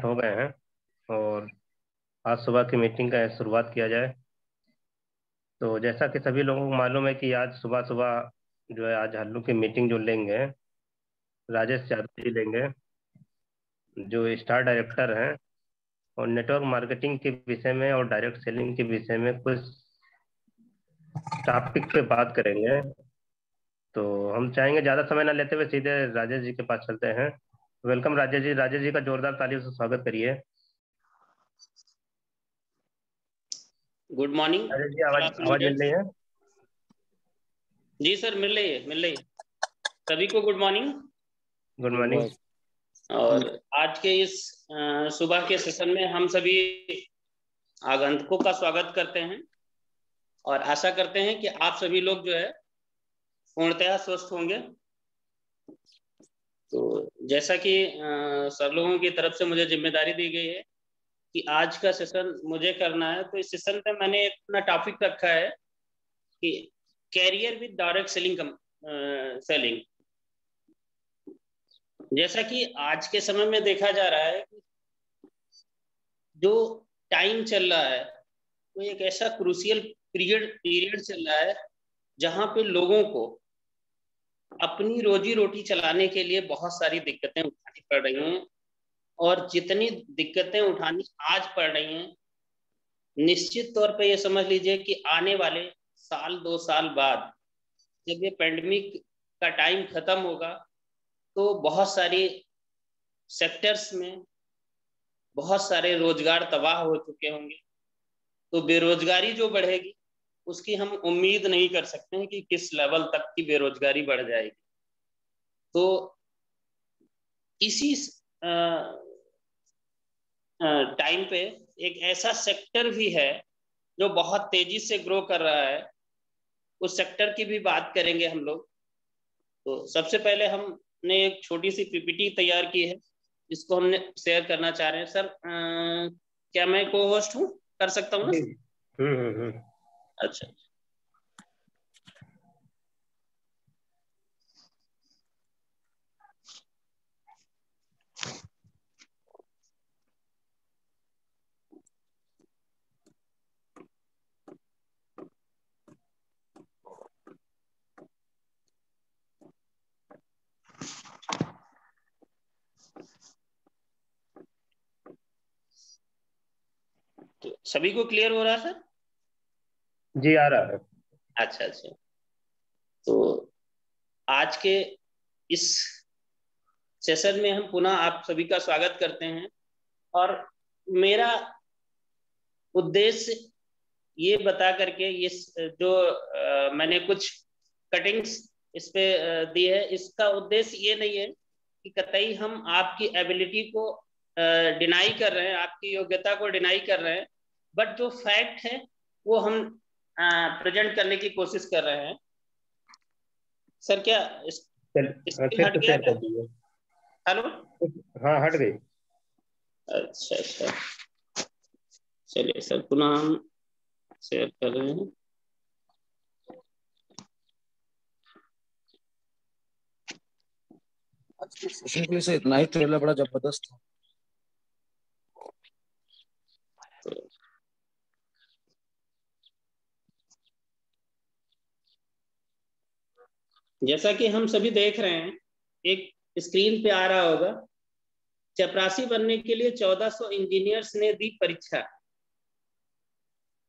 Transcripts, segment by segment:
हो गए हैं और आज सुबह की मीटिंग का शुरुआत किया जाए। तो जैसा कि सभी लोगों को मालूम है कि आज सुबह सुबह जो है आज हल्लू की मीटिंग जो लेंगे राजेश यादव जी लेंगे, जो स्टार डायरेक्टर हैं, और नेटवर्क मार्केटिंग के विषय में और डायरेक्ट सेलिंग के विषय में कुछ टॉपिक पे बात करेंगे। तो हम चाहेंगे ज़्यादा समय ना लेते हुए सीधे राजेश जी के पास चलते हैं। वेलकम राजेश जी। राजेश जी का जोरदार तालियों से स्वागत करिए। Good morning. राजेश जी, आवाज आवाज मिल रही है? जी सर, मिल रही है। सभी को गुड मॉर्निंग। Good morning. और आज के इस सुबह के सेशन में हम सभी आगंतुकों का स्वागत करते हैं और आशा करते हैं कि आप सभी लोग जो है पूर्णतः स्वस्थ होंगे। तो जैसा कि सब लोगों की तरफ से मुझे जिम्मेदारी दी गई है कि आज का सेशन मुझे करना है, तो इस सेशन पे मैंने अपना टॉपिक रखा है कि कैरियर विद डायरेक्ट सेलिंग। जैसा कि आज के समय में देखा जा रहा है कि जो टाइम चल रहा है वो एक ऐसा क्रूशियल पीरियड चल रहा है जहां पे लोगों को अपनी रोजी रोटी चलाने के लिए बहुत सारी दिक्कतें उठानी पड़ रही हैं। और जितनी दिक्कतें उठानी आज पड़ रही हैं, निश्चित तौर पे ये समझ लीजिए कि आने वाले साल 2 साल बाद जब ये पेंडेमिक का टाइम खत्म होगा तो बहुत सारी सेक्टर्स में बहुत सारे रोजगार तबाह हो चुके होंगे। तो बेरोजगारी जो बढ़ेगी उसकी हम उम्मीद नहीं कर सकते हैं कि किस लेवल तक की बेरोजगारी बढ़ जाएगी। तो इसी टाइम पे एक ऐसा सेक्टर भी है जो बहुत तेजी से ग्रो कर रहा है, उस सेक्टर की भी बात करेंगे हम लोग। तो सबसे पहले हमने एक छोटी सी पीपीटी तैयार की है जिसको हमने शेयर करना चाह रहे हैं। सर क्या मैं को होस्ट हूँ, कर सकता हूँ ना? अच्छा। तो सभी को क्लियर हो रहा है सर? जी, आ रहा है। अच्छा अच्छा। तो आज के इस सेशन में हम पुनः आप सभी का स्वागत करते हैं और मेरा उद्देश्य ये बता करके ये जो मैंने कुछ कटिंग्स इस पे दी है, इसका उद्देश्य ये नहीं है कि कतई हम आपकी एबिलिटी को डिनाई कर रहे हैं, आपकी योग्यता को डिनाई कर रहे हैं, बट जो फैक्ट है वो हम प्रेजेंट करने की कोशिश कर रहे हैं। सर क्या स्क्रीन फिर हट तो गया शेयर क्या? कर दीजिए। हेलो। हाँ, हट गई। अच्छा अच्छा, चलिए सर पुनः हम शेयर कर रहे हैं। सेशन के लिए से इतना ही ट्रेलर बड़ा जबरदस्त था। जैसा कि हम सभी देख रहे हैं, एक स्क्रीन पे आ रहा होगा, चपरासी बनने के लिए 1400 इंजीनियर्स ने दी परीक्षा।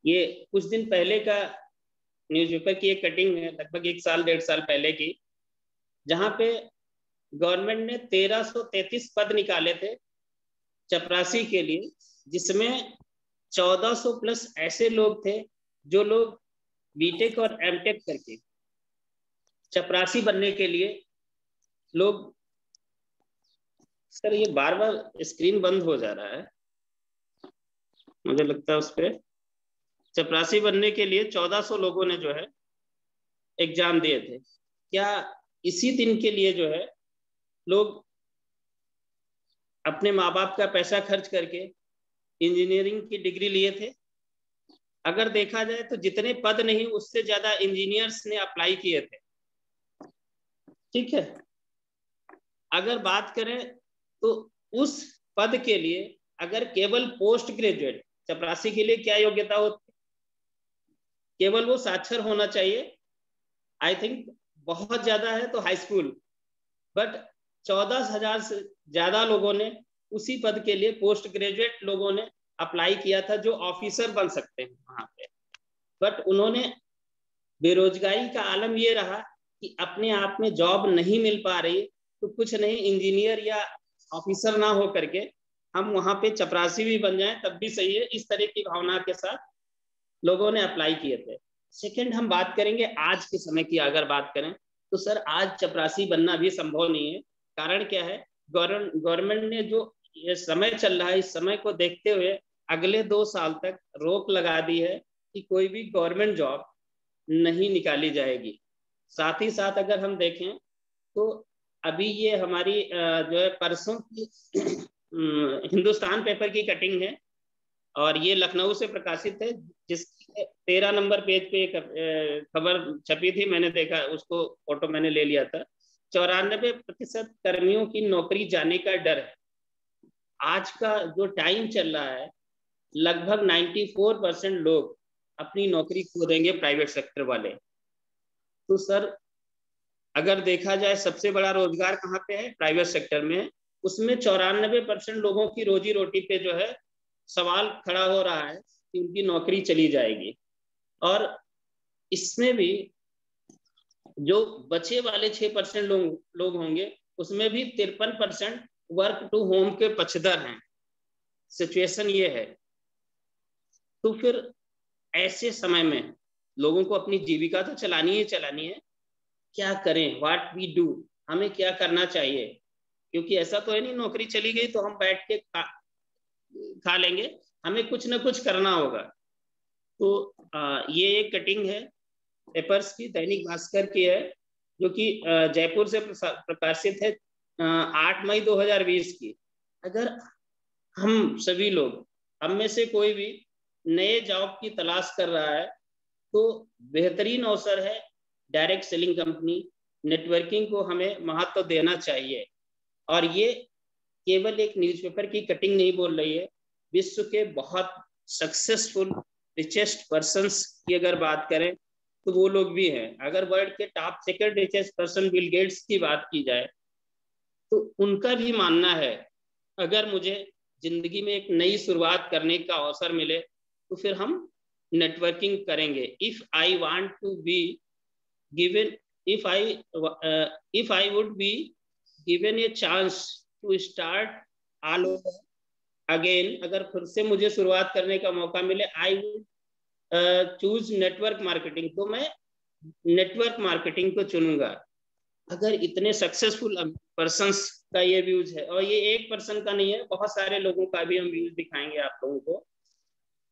ये कुछ दिन पहले का न्यूज़पेपर की एक कटिंग है, लगभग 1 साल 1.5 साल पहले की, जहां पे गवर्नमेंट ने 1333 पद निकाले थे चपरासी के लिए, जिसमें 1400 प्लस ऐसे लोग थे जो लोग बीटेक और एमटेक करके चपरासी बनने के लिए लोग। सर ये बार बार स्क्रीन बंद हो जा रहा है, मुझे लगता है उस पर। चपरासी बनने के लिए 1400 लोगों ने जो है एग्जाम दिए थे। क्या इसी दिन के लिए जो है लोग अपने माँ बाप का पैसा खर्च करके इंजीनियरिंग की डिग्री लिए थे? अगर देखा जाए तो जितने पद नहीं उससे ज्यादा इंजीनियर्स ने अप्लाई किए थे। ठीक है, अगर बात करें तो उस पद के लिए अगर केवल पोस्ट ग्रेजुएट चपरासी के लिए क्या योग्यता होती है? केवल वो साक्षर होना चाहिए, आई थिंक बहुत ज्यादा है तो हाई स्कूल, बट 14,000 से ज्यादा लोगों ने उसी पद के लिए पोस्ट ग्रेजुएट लोगों ने अप्लाई किया था जो ऑफिसर बन सकते हैं वहां पे। बट उन्होंने, बेरोजगारी का आलम ये रहा कि अपने आप में जॉब नहीं मिल पा रही, तो कुछ नहीं, इंजीनियर या ऑफिसर ना हो करके हम वहां पे चपरासी भी बन जाएं तब भी सही है, इस तरह की भावना के साथ लोगों ने अप्लाई किए थे। सेकंड, हम बात करेंगे आज के समय की। अगर बात करें तो सर आज चपरासी बनना भी संभव नहीं है। कारण क्या है? गवर्नमेंट ने जो ये समय चल रहा है, इस समय को देखते हुए अगले 2 साल तक रोक लगा दी है कि कोई भी गवर्नमेंट जॉब नहीं निकाली जाएगी। साथ ही साथ अगर हम देखें तो अभी ये हमारी जो है परसों की हिंदुस्तान पेपर की कटिंग है और ये लखनऊ से प्रकाशित है, जिसके 13 नंबर पेज पे खबर छपी थी, मैंने देखा, उसको फोटो मैंने ले लिया था। 94% कर्मियों की नौकरी जाने का डर है। आज का जो टाइम चल रहा है, लगभग 94% लोग अपनी नौकरी खो देंगे, प्राइवेट सेक्टर वाले। तो सर अगर देखा जाए सबसे बड़ा रोजगार कहाँ पे है? प्राइवेट सेक्टर में। उसमें 94% लोगों की रोजी रोटी पे जो है सवाल खड़ा हो रहा है कि उनकी नौकरी चली जाएगी। और इसमें भी जो बचे वाले 6% लोग होंगे, उसमें भी 53% वर्क टू होम के पक्षधर हैं। सिचुएशन ये है। तो फिर ऐसे समय में लोगों को अपनी जीविका तो चलानी है, क्या करें? व्हाट वी डू, हमें क्या करना चाहिए? क्योंकि ऐसा तो है नहीं नौकरी चली गई तो हम बैठ के खा लेंगे, हमें कुछ ना कुछ करना होगा। तो ये एक कटिंग है पेपर्स की, दैनिक भास्कर की है, जो कि जयपुर से प्रकाशित है 8 मई 2020 की। अगर हम सभी लोग, हम में से कोई भी नए जॉब की तलाश कर रहा है तो बेहतरीन अवसर है डायरेक्ट सेलिंग कंपनी। नेटवर्किंग को हमें महत्व देना चाहिए। और ये केवल एक न्यूज़पेपर की कटिंग नहीं बोल रही है, विश्व के बहुत सक्सेसफुल रिचेस्ट पर्सन्स की अगर बात करें तो वो लोग भी हैं। अगर वर्ल्ड के top second richest person Bill Gates की बात की जाए तो उनका भी मानना है, अगर मुझे जिंदगी में एक नई शुरुआत करने का अवसर मिले तो फिर हम नेटवर्किंग करेंगे। If I want to be given, if I would be given a chance to start all over again, अगर फिर से मुझे शुरुआत करने का मौका मिले, I would choose network marketing, तो मैं नेटवर्क मार्केटिंग को चुनूंगा। अगर इतने सक्सेसफुल पर्सन्स का ये व्यूज है, और ये एक पर्सन का नहीं है, बहुत सारे लोगों का भी हम व्यूज दिखाएंगे आप लोगों को।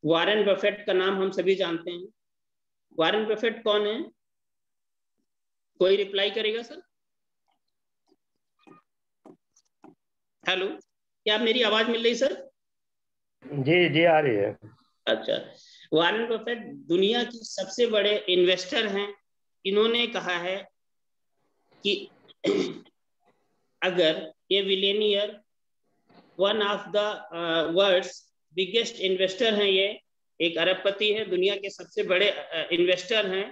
वॉरेन बफेट का नाम हम सभी जानते हैं। वॉरेन बफेट कौन है? कोई रिप्लाई करेगा सर? हेलो, क्या मेरी आवाज मिल रही सर? जी जी आ रही है। अच्छा, वॉरेन बफेट दुनिया के सबसे बड़े इन्वेस्टर हैं। इन्होंने कहा है कि अगर ये billionaire, one of the world's biggest investor हैं, ये एक अरबपति है, दुनिया के सबसे बड़े इन्वेस्टर हैं।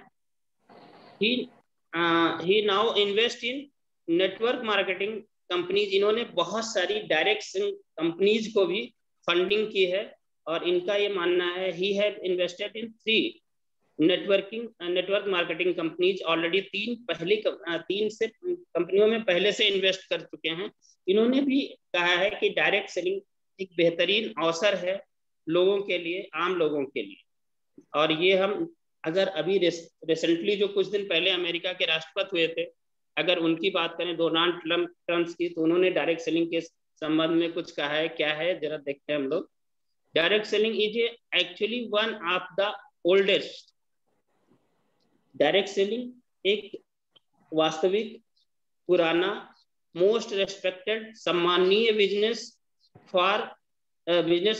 He now invest in network marketing companies. इन्होंने बहुत सारी डायरेक्ट कंपनीज को भी फंडिंग की है और इनका ये मानना है, he have invested in 3 network marketing companies already. 3 से कंपनियों में पहले से इन्वेस्ट कर चुके हैं। इन्होंने भी कहा है कि डायरेक्ट सेलिंग एक बेहतरीन अवसर है लोगों के लिए, आम लोगों के लिए। और ये हम अगर अभी रिसेंटली जो कुछ दिन पहले अमेरिका के राष्ट्रपति हुए थे, अगर उनकी बात करें डोनाल्ड ट्रम्प की, तो उन्होंने डायरेक्ट सेलिंग के संबंध में कुछ कहा है। क्या है जरा देखते हैं हम लोग। Direct selling is actually one of the oldest. Direct selling एक वास्तविक, पुराना, मोस्ट रेस्पेक्टेड, सम्मानीय business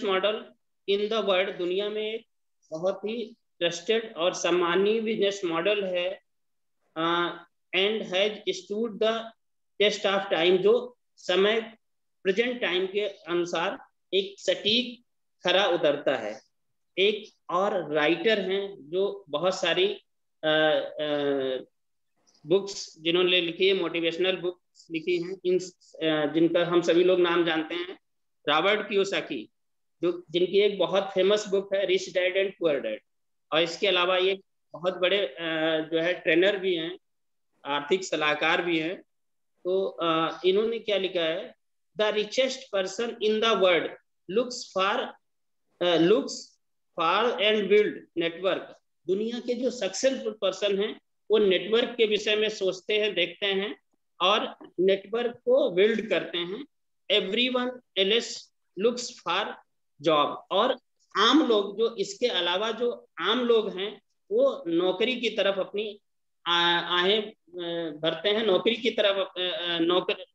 model in the world. दुनिया में एक बहुत ही ट्रस्टेड और सम्मानीय बिजनेस मॉडल है। And has stood the test of time, जो समय प्रेजेंट टाइम के अनुसार एक सटीक खरा उतरता है। एक और राइटर हैं जो बहुत सारी बुक्स जिन्होंने लिखी है, मोटिवेशनल बुक्स लिखी हैं, इन जिनका हम सभी लोग नाम जानते हैं, रॉबर्ट कियोसाकी, जो जिनकी एक बहुत फेमस बुक है rich dad and poor dad. और इसके अलावा ये बहुत बड़े जो है ट्रेनर भी हैं, आर्थिक सलाहकार भी हैं। तो इन्होंने क्या लिखा है, the richest person in the world looks for and build network. दुनिया के जो सक्सेसफुल पर्सन हैं वो नेटवर्क के विषय में सोचते हैं, देखते हैं और नेटवर्क को बिल्ड करते हैं। Everyone else looks for job. और आम लोग, जो इसके अलावा जो आम लोग हैं, वो नौकरी की तरफ अपनी आहें भरते हैं, नौकरी की तरफ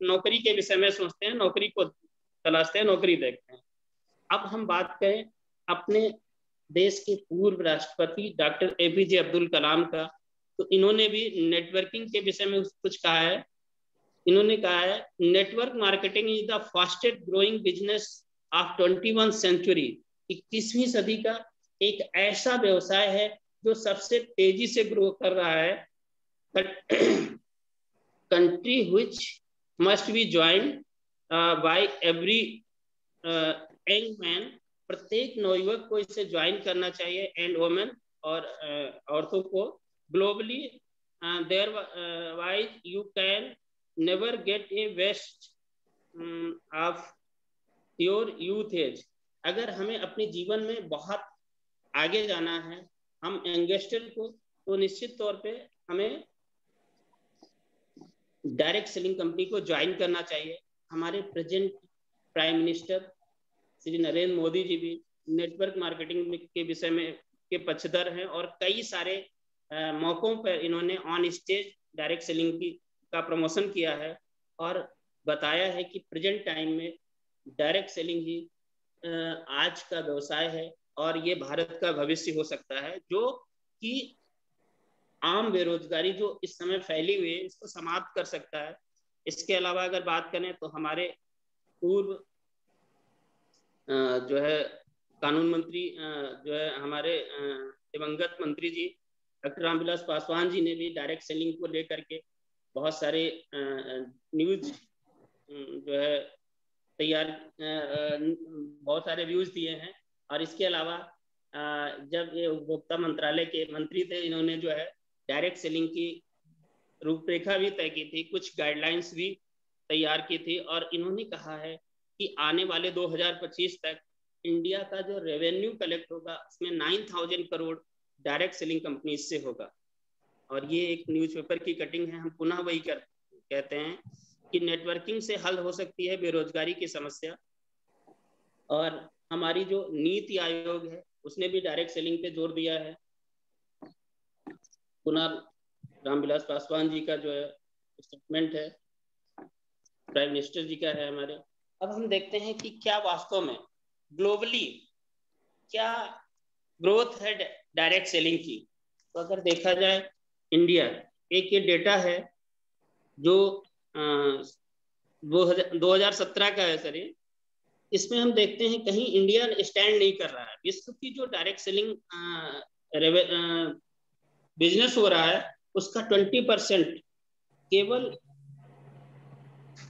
नौकरी के विषय में सोचते हैं, नौकरी को तलाशते हैं, नौकरी देखते हैं। अब हम बात करें अपने देश के पूर्व राष्ट्रपति डॉक्टर APJ अब्दुल कलाम का, तो इन्होंने भी नेटवर्किंग के विषय में कुछ कहा है। इन्होंने कहा है, network marketing is the fastest growing business of 21वीं सेंचुरी। 21वीं सदी का एक ऐसा व्यवसाय है जो सबसे तेजी से ग्रो कर रहा है। Country which must be joined bye every young man. प्रत्येक नवयुवक को इसे ज्वाइन करना चाहिए, एंड वुमेन, और औरतों को। Globally there wise you can never get a waste of your youth age. अगर हमें अपने जीवन में बहुत आगे जाना है, हम यंगस्टर को, तो निश्चित तौर पे हमें डायरेक्ट सेलिंग कंपनी को ज्वाइन करना चाहिए। हमारे present prime minister Shri Narendra Modi ji भी नेटवर्क मार्केटिंग के विषय में के पक्षधर हैं, और कई सारे मौकों पर इन्होंने ऑन स्टेज डायरेक्ट सेलिंग का प्रमोशन किया है और बताया है कि प्रेजेंट टाइम में डायरेक्ट सेलिंग ही आज का व्यवसाय है और ये भारत का भविष्य हो सकता है, जो कि आम बेरोजगारी जो इस समय फैली हुई है इसको समाप्त कर सकता है। इसके अलावा अगर बात करें तो हमारे पूर्व जो है कानून मंत्री, जो है हमारे दिवंगत मंत्री जी डॉक्टर रामविलास पासवान जी ने भी डायरेक्ट सेलिंग को लेकर के बहुत सारे न्यूज जो है तैयार, बहुत सारे व्यूज दिए हैं। और इसके अलावा जब ये उपभोक्ता मंत्रालय के मंत्री थे, इन्होंने जो है डायरेक्ट सेलिंग की रूपरेखा भी तय की थी, कुछ गाइडलाइंस भी तैयार की थी, और इन्होंने कहा है कि आने वाले 2025 तक इंडिया का जो रेवेन्यू कलेक्ट होगा उसमें 9,000 करोड़ डायरेक्ट सेलिंग कंपनी से होगा। और ये एक न्यूज़पेपर की कटिंग है। हम पुनः वही कहते हैं कि नेटवर्किंग से हल हो सकती है बेरोजगारी की समस्या। और हमारी जो नीति आयोग है उसने भी डायरेक्ट सेलिंग पे जोर दिया है। पुनः रामविलास पासवान जी का जो है स्टेटमेंट है, प्राइम मिनिस्टर जी का है हमारे। अब हम देखते हैं कि क्या वास्तव में ग्लोबली क्या ग्रोथ है डायरेक्ट सेलिंग की। तो अगर देखा जाए इंडिया, एक ये डेटा है जो 2017 का है सर, इसमें हम देखते हैं कहीं इंडिया स्टैंड नहीं कर रहा है। विश्व की जो डायरेक्ट सेलिंग बिजनेस हो रहा है उसका 20% केवल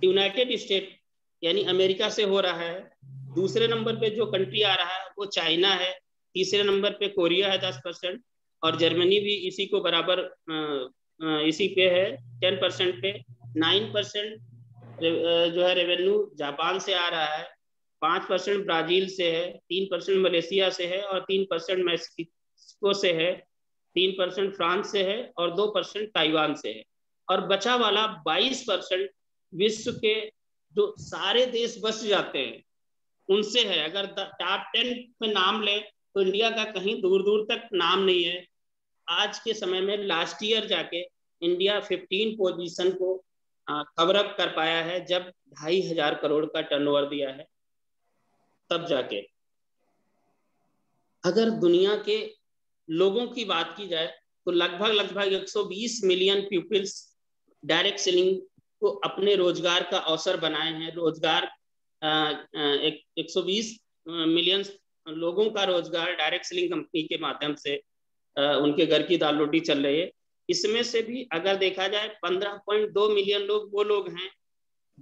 यूनाइटेड स्टेट यानी अमेरिका से हो रहा है। दूसरे नंबर पे जो कंट्री आ रहा है वो चाइना है। तीसरे नंबर पे कोरिया है 10%, और जर्मनी भी इसी को बराबर इसी पे है 10% पे। 9% जो है रेवेन्यू जापान से आ रहा है, 5% ब्राजील से है, 3% मलेशिया से है, और 3% मैक्सिको से है, 3% फ्रांस से है, और 2% ताइवान से है। और बचा वाला 22% विश्व के जो सारे देश बस जाते हैं उनसे है। अगर टॉप 10 में नाम ले तो इंडिया का कहीं दूर दूर तक नाम नहीं है। आज के समय में लास्ट ईयर जाके इंडिया 15 पोजीशन को कवर अप कर पाया है, जब 2,500 करोड़ का टर्नओवर दिया है तब जाके। अगर दुनिया के लोगों की बात की जाए तो लगभग 120 मिलियन पीपल्स डायरेक्ट सेलिंग को अपने रोजगार का अवसर बनाए हैं, रोजगार 120 मिलियन लोगों का रोजगार डायरेक्ट सेलिंग कंपनी के माध्यम से उनके घर की दाल रोटी चल रही है। इसमें से भी अगर देखा जाए 15.2 मिलियन लोग वो लोग हैं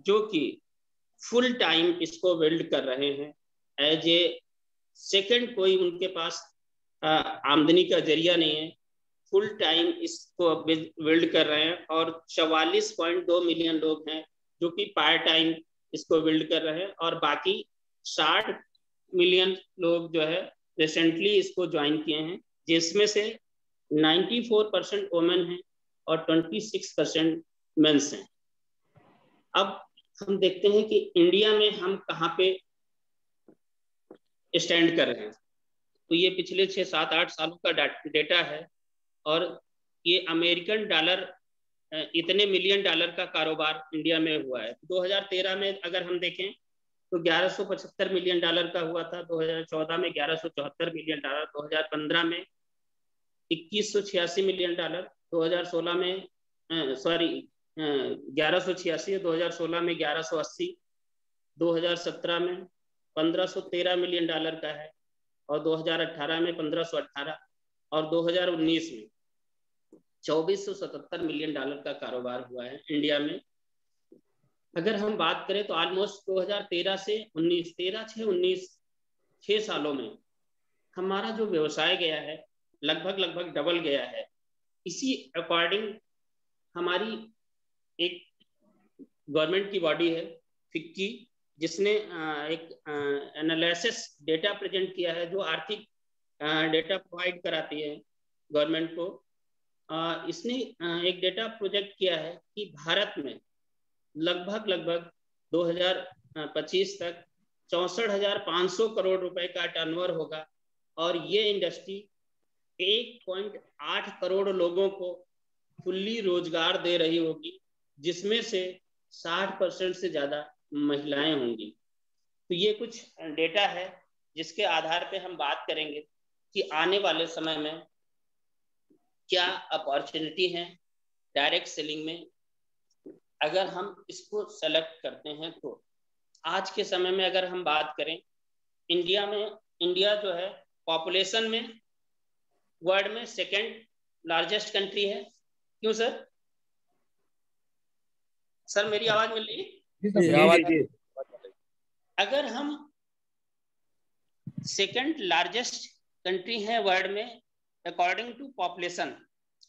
जो कि फुल टाइम इसको वेल्ड कर रहे हैं एज ए सेकंड, कोई उनके पास आमदनी का जरिया नहीं है, फुल टाइम इसको वेल्ड कर रहे हैं। और 44.2 मिलियन लोग हैं जो कि पार्ट टाइम इसको बिल्ड कर रहे हैं, और बाकी 60 मिलियन लोग जो है रिसेंटली इसको ज्वाइन किए हैं, जिसमें से 94% वुमेन हैं और 26% मेंस हैं। अब हम देखते हैं कि इंडिया में हम कहाँ पे स्टैंड कर रहे हैं। तो ये पिछले 6-7-8 सालों का डेटा है, और ये अमेरिकन डॉलर इतने मिलियन डॉलर का कारोबार इंडिया में हुआ है। 2013 में अगर हम देखें तो 1175 मिलियन डॉलर का हुआ था, 2014 में 1174 मिलियन डॉलर, 2015 में 2186 मिलियन डॉलर, 2016 में 1186, 2016 में 1180, 2017 में 1513 मिलियन डॉलर का है, और 2018 में 1518, और 2019 में 2477 मिलियन डॉलर का कारोबार हुआ है इंडिया में। अगर हम बात करें तो ऑलमोस्ट 2013 से 19 6 सालों में हमारा जो व्यवसाय गया है लगभग डबल गया है। इसी अकॉर्डिंग हमारी एक गवर्नमेंट की बॉडी है फिक्की, जिसने एक एनालिसिस डेटा प्रेजेंट किया है, जो आर्थिक डेटा प्रोवाइड कराती है गवर्नमेंट को। इसने एक डेटा प्रोजेक्ट किया है कि भारत में लगभग 2025 तक 64,500 करोड़ रुपए का टर्नओवर होगा, और ये इंडस्ट्री 1.8 करोड़ लोगों को फुल्ली रोजगार दे रही होगी, जिसमें से 60% से ज्यादा महिलाएं होंगी। तो ये कुछ डेटा है जिसके आधार पे हम बात करेंगे कि आने वाले समय में क्या अपॉर्चुनिटी है डायरेक्ट सेलिंग में, अगर हम इसको सेलेक्ट करते हैं। तो आज के समय में अगर हम बात करें इंडिया जो है पॉपुलेशन में वर्ल्ड में सेकंड लार्जेस्ट कंट्री है। क्यों सर? सर मेरी आवाज मिल रही है? अगर हम सेकंड लार्जेस्ट कंट्री है वर्ल्ड में अकॉर्डिंग टू पॉपुलेशन,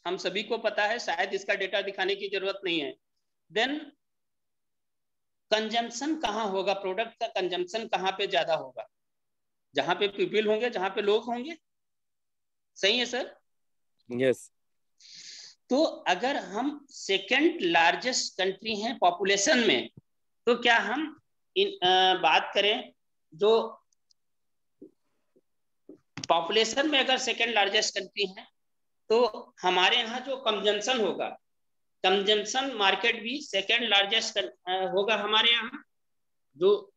हम सभी को पता है, शायद इसका डेटा दिखाने की जरूरत नहीं है। देन कंजम्पशन कहाँ होगा, प्रोडक्ट का कंजम्पशन कहाँ पे ज्यादा होगा? जहां पे पीपल होंगे, जहां पे लोग होंगे। सही है सर? यस। तो अगर हम सेकंड लार्जेस्ट कंट्री हैं पॉपुलेशन में, तो क्या हम बात करें जो पॉपुलेशन में अगर सेकंड लार्जेस्ट कंट्री है, तो हमारे यहाँ जो कंजम्पशन होगा, कंजम्पशन मार्केट भी सेकंड लार्जेस्ट होगा हमारे यहाँ। जो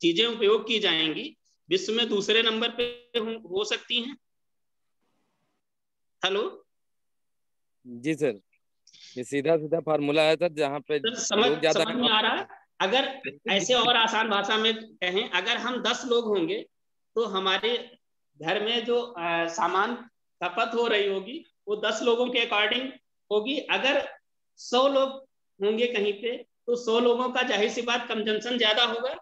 चीजें उपयोग की जाएंगी विश्व में दूसरे नंबर पे हो सकती हैं। हेलो जी सर, ये सीधा फार्मूला है सर, जहाँ पे समझ में आ रहा है। अगर ऐसे और आसान भाषा में कहें, अगर हम 10 लोग होंगे तो हमारे घर में जो सामान खपत हो रही होगी वो 10 लोगों के अकॉर्डिंग होगी। अगर 100 लोग होंगे कहीं पे तो 100 लोगों का जाहिर सी बात कंजम्पशन ज्यादा होगा।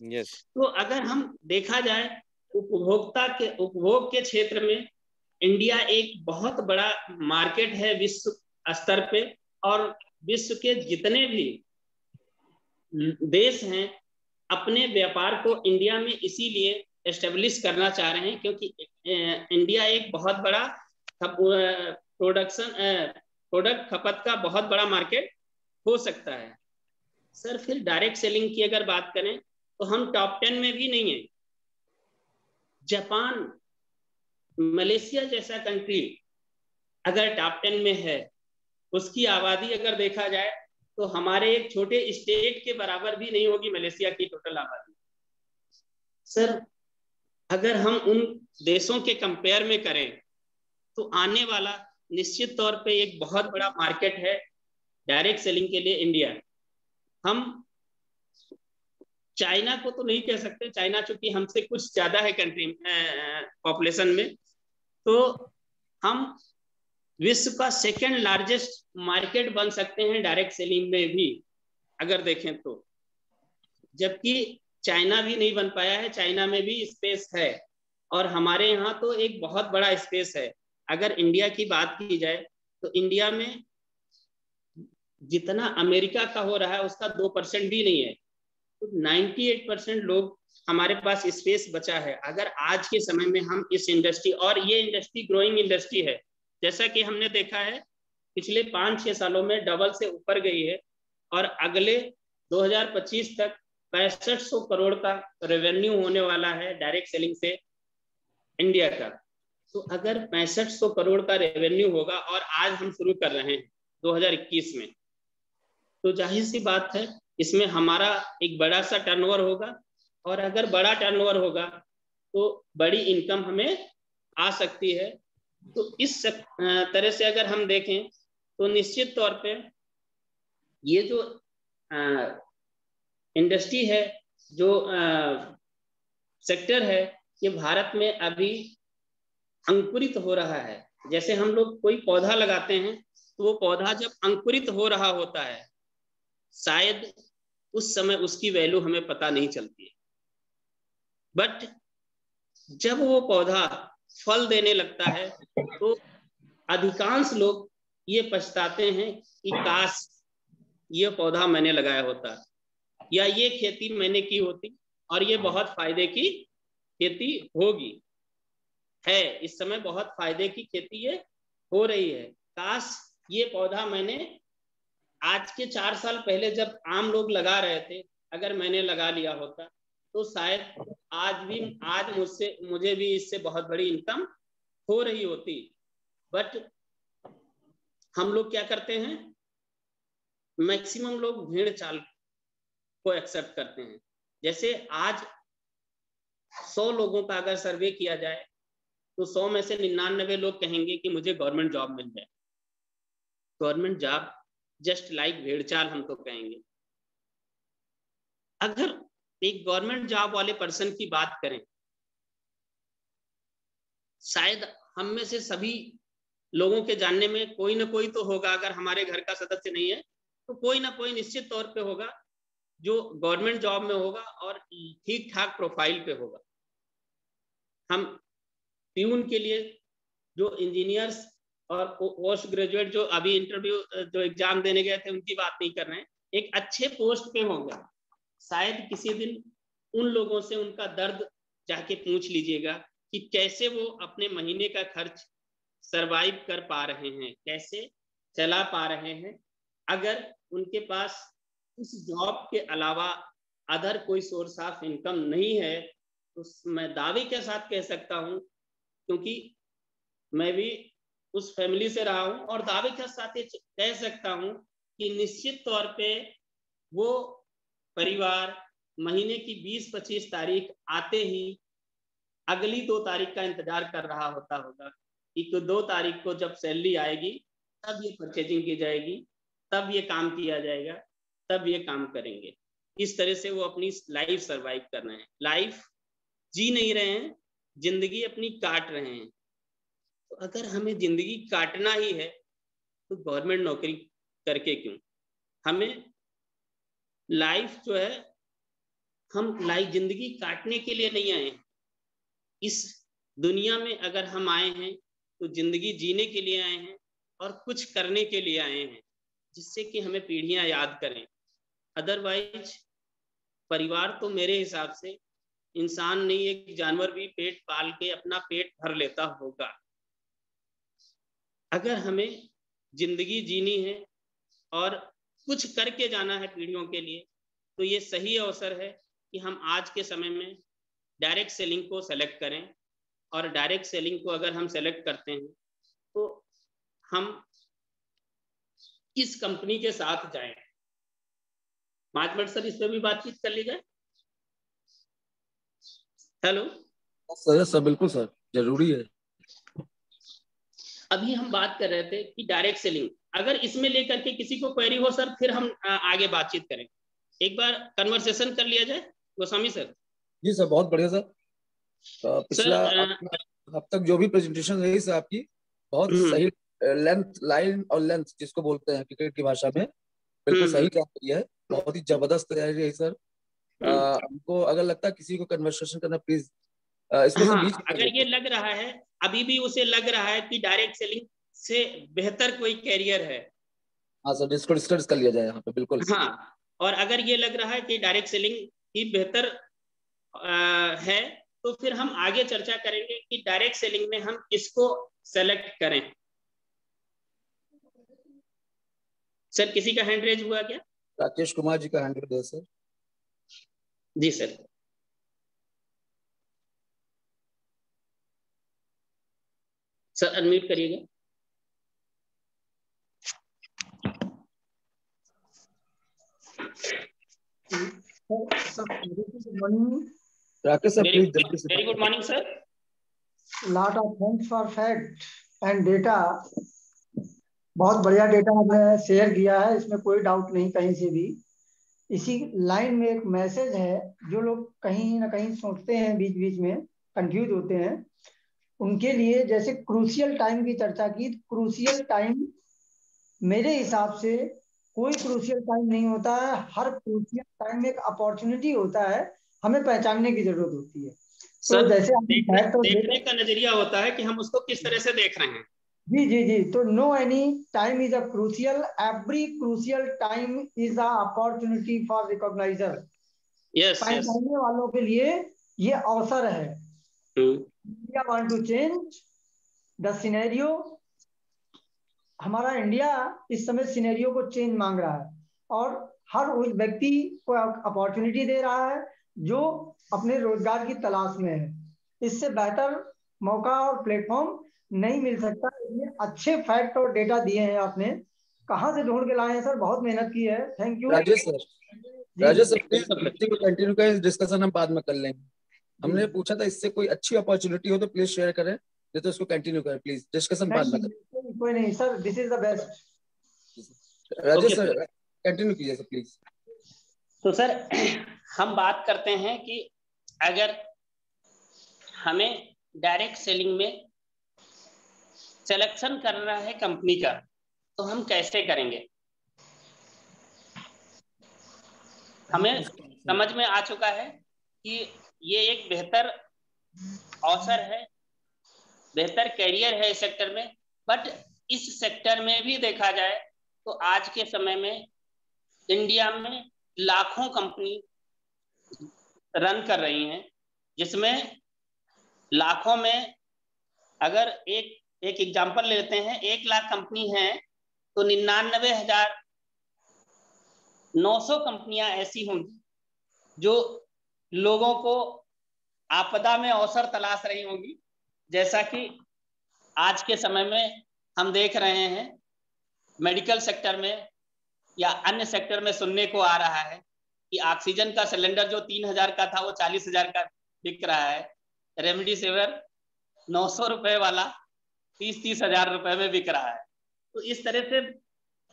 यस। तो अगर हम देखा जाए उपभोग के क्षेत्र में इंडिया एक बहुत बड़ा मार्केट है विश्व स्तर पे, और विश्व के जितने भी देश हैं अपने व्यापार को इंडिया में इसीलिए एस्टेब्लिश करना चाह रहे हैं, क्योंकि इंडिया एक बहुत बड़ा प्रोडक्ट खपत का बहुत बड़ा मार्केट हो सकता है। सर फिर डायरेक्ट सेलिंग की अगर बात करें तो हम टॉप 10 में भी नहीं है। जापान, मलेशिया जैसा कंट्री अगर टॉप 10 में है, उसकी आबादी अगर देखा जाए तो हमारे एक छोटे स्टेट के बराबर भी नहीं होगी मलेशिया की टोटल आबादी। सर अगर हम उन देशों के कंपेयर में करें तो आने वाला निश्चित तौर पे एक बहुत बड़ा मार्केट है डायरेक्ट सेलिंग के लिए इंडिया। हम चाइना को तो नहीं कह सकते, चाइना चूंकि हमसे कुछ ज्यादा है कंट्री पॉपुलेशन में, तो हम विश्व का सेकंड लार्जेस्ट मार्केट बन सकते हैं डायरेक्ट सेलिंग में भी अगर देखें तो, जबकि चाइना भी नहीं बन पाया है, चाइना में भी स्पेस है और हमारे यहाँ तो एक बहुत बड़ा स्पेस है। अगर इंडिया की बात की जाए तो इंडिया में जितना अमेरिका का हो रहा है उसका 2% भी नहीं है, तो 98% लोग हमारे पास स्पेस बचा है। अगर आज के समय में हम इस इंडस्ट्री, और ये इंडस्ट्री ग्रोइंग इंडस्ट्री है, जैसा कि हमने देखा है पिछले 5-6 सालों में डबल से ऊपर गई है और अगले 2025 तक 6500 करोड़ का रेवेन्यू होने वाला है डायरेक्ट सेलिंग से इंडिया का। तो अगर 6500 करोड़ का रेवेन्यू होगा और आज हम शुरू कर रहे हैं 2021 में, तो जाहिर सी बात है इसमें हमारा एक बड़ा सा टर्नओवर होगा, और अगर बड़ा टर्नओवर होगा तो बड़ी इनकम हमें आ सकती है। तो इस तरह से अगर हम देखें तो निश्चित तौर पे ये जो इंडस्ट्री है, जो सेक्टर है, ये भारत में अभी अंकुरित हो रहा है। जैसे हम लोग कोई पौधा लगाते हैं तो वो पौधा जब अंकुरित हो रहा होता है शायद उस समय उसकी वैल्यू हमें पता नहीं चलती है, बट जब वो पौधा फल देने लगता है तो अधिकांश लोग ये पछताते हैं कि काश ये पौधा मैंने लगाया होता या ये खेती मैंने की होती और ये बहुत फायदे की खेती होगी। है इस समय बहुत फायदे की खेती ये हो रही है, काश ये पौधा मैंने आज के 4 साल पहले जब आम लोग लगा रहे थे अगर मैंने लगा लिया होता तो शायद आज मुझे भी इससे बहुत बड़ी इनकम हो रही होती। बट हम लोग क्या करते हैं, मैक्सिमम लोग भेड़ चाल को एक्सेप्ट करते हैं। जैसे आज 100 लोगों का अगर सर्वे किया जाए तो 100 में से 99 लोग कहेंगे कि मुझे गवर्नमेंट जॉब मिल जाए। गवर्नमेंट जॉब जस्ट लाइक भेड़ चाल हम तो कहेंगे। अगर एक गवर्नमेंट जॉब वाले पर्सन की बात करें, शायद हम में से सभी लोगों के जानने में कोई ना कोई तो होगा, अगर हमारे घर का सदस्य नहीं है तो कोई ना कोई निश्चित तौर पे होगा जो गवर्नमेंट जॉब में होगा और ठीक ठाक प्रोफाइल पे होगा। हम प्यून के लिए जो इंजीनियर्स और पोस्ट ग्रेजुएट जो अभी इंटरव्यू जो एग्जाम देने गए थे उनकी बात नहीं कर रहे हैं, एक अच्छे पोस्ट पे होंगे। शायद किसी दिन उन लोगों से उनका दर्द जाके पूछ लीजिएगा कि कैसे वो अपने महीने का खर्च सरवाइव कर पा रहे हैं, कैसे चला पा रहे हैं। अगर उनके पास उस जॉब के अलावा अदर कोई सोर्स ऑफ इनकम नहीं है तो मैं दावे के साथ कह सकता हूं, क्योंकि मैं भी उस फैमिली से रहा हूं और दावे के साथ ये कह सकता हूं कि निश्चित तौर पे वो परिवार महीने की 20-25 तारीख आते ही अगली 2 तारीख का इंतजार कर रहा होता होगा कि 2 तारीख को जब सैलरी आएगी तब ये परचेजिंग की जाएगी, तब ये काम किया जाएगा, तब ये काम करेंगे। इस तरह से वो अपनी लाइफ सरवाइव कर रहे हैं, लाइफ जी नहीं रहे हैं, जिंदगी अपनी काट रहे हैं। तो अगर हमें जिंदगी काटना ही है तो गवर्नमेंट नौकरी करके क्यों, हमें लाइफ जो है, हम लाइफ जिंदगी काटने के लिए नहीं आए हैं। इस दुनिया में अगर हम आए हैं तो जिंदगी जीने के लिए आए हैं और कुछ करने के लिए आए हैं जिससे कि हमें पीढ़ियां याद करें। अदरवाइज परिवार तो मेरे हिसाब से इंसान नहीं, एक जानवर भी पेट पाल के अपना पेट भर लेता होगा। अगर हमें जिंदगी जीनी है और कुछ करके जाना है पीढ़ियों के लिए तो ये सही अवसर है कि हम आज के समय में डायरेक्ट सेलिंग को सेलेक्ट करें। और डायरेक्ट सेलिंग को अगर हम सेलेक्ट करते हैं तो हम किस कंपनी के साथ जाएं। माजमट सर, इस पर भी बातचीत कर ली जाए। हेलो सर, सर बिल्कुल सर, जरूरी है। अभी हम बात कर रहे थे कि डायरेक्ट सेलिंग, अगर इसमें लेकर के किसी को क्वेरी हो सर फिर हम आगे बातचीत करें। एक बार कन्वर्सेशन कर लिया जाए। गोस्वामी सर। जी सर, बहुत बढ़िया सर। पिछला सर अब तक जो भी प्रेजेंटेशन रही सर आपकी, बहुत सही। लेंथ, लाइन और लेंथ जिसको बोलते हैं क्रिकेट की भाषा में, बिल्कुल सही तैयारी है। बहुत ही जबरदस्त तैयारी रही सर। हमको अगर लगता है किसी को कन्वर्सेशन करना, प्लीज इसमें से हाँ, बीच में अगर ये लग रहा है, अभी भी उसे लग रहा है कि डायरेक्ट सेलिंग से बेहतर कोई कैरियर है, हाँ सर, इसको डिस्कस कर लिया जाए यहाँ पे, बिल्कुल। हाँ, और अगर ये लग रहा है कि डायरेक्ट सेलिंग ही बेहतर है, तो फिर हम आगे चर्चा करेंगे कि डायरेक्ट सेलिंग में हम किसको सेलेक्ट करें। सर किसी का हैंड रेज हुआ क्या? राकेश कुमार जी का हैंड दे सर। जी सर। सर अनम्यूट करिएगा। Good morning. Rakesh sir please जल्दी से। Very good morning sir. Lot of thanks for fact and data. बहुत बढ़िया डेटा आपने शेयर किया है, इसमें कोई डाउट नहीं कहीं से भी। इसी लाइन में एक मैसेज है, जो लोग कहीं ना कहीं सोचते हैं, बीच बीच में कंफ्यूज होते हैं, उनके लिए। जैसे क्रूशियल टाइम की चर्चा की, क्रूशियल टाइम मेरे हिसाब से कोई क्रूशियल टाइम नहीं होता है। हर क्रूशियल टाइम एक अपॉर्चुनिटी होता है, हमें पहचानने की जरूरत होती है। सर तो जैसे देखने का नजरिया होता है कि हम उसको किस तरह से देख रहे हैं। जी जी जी। तो no any time is a crucial, every crucial time is a opportunity for recognizer. Yes yes. पहचानने वालों के लिए ये अवसर है। India want to change the scenario. हमारा इंडिया इस समय सिनेरियो को चेंज मांग रहा है, और हर उस व्यक्ति को अपॉर्चुनिटी दे रहा है जो अपने रोजगार की तलाश में है। इससे बेहतर मौका और प्लेटफॉर्म नहीं मिल सकता। ये अच्छे फैक्ट और डेटा दिए हैं आपने। कहाँ से ढूंढ के लाए हैं सर? बहुत मेहनत की है, थैंक यू। राजेश सर, जी राजेश सर प्लीज मीटिंग को कंटिन्यू करें, डिस्कशन हम बाद में कर लेंगे। हमने पूछा था इससे कोई अच्छी अपॉर्चुनिटी हो तो प्लीज शेयर करें, नहीं तो इसको कंटिन्यू करें प्लीज, डिस्कशन बाद में करें। कोई नहीं sir, this is the best. Rajesh sir continue कीजिए सर प्लीज। तो सर हम बात करते हैं कि अगर हमें डायरेक्ट सेलिंग में सिलेक्शन करना है कंपनी का, तो हम कैसे करेंगे? हमें समझ में आ चुका है कि ये एक बेहतर अवसर है, बेहतर कैरियर है इस सेक्टर में। बट इस सेक्टर में भी देखा जाए तो आज के समय में इंडिया में लाखों कंपनी रन कर रही हैं, जिसमें लाखों में अगर एक एग्जांपल लेते हैं, 1 लाख कंपनी है तो 99,900 कंपनियां ऐसी होंगी जो लोगों को आपदा में अवसर तलाश रही होंगी। जैसा कि आज के समय में हम देख रहे हैं मेडिकल सेक्टर में या अन्य सेक्टर में सुनने को आ रहा है कि ऑक्सीजन का सिलेंडर जो 3,000 का था वो 40,000 का बिक रहा है। रेमडेसिविर 900 रुपए वाला 30-30 हजार रुपए में बिक रहा है। तो इस तरह से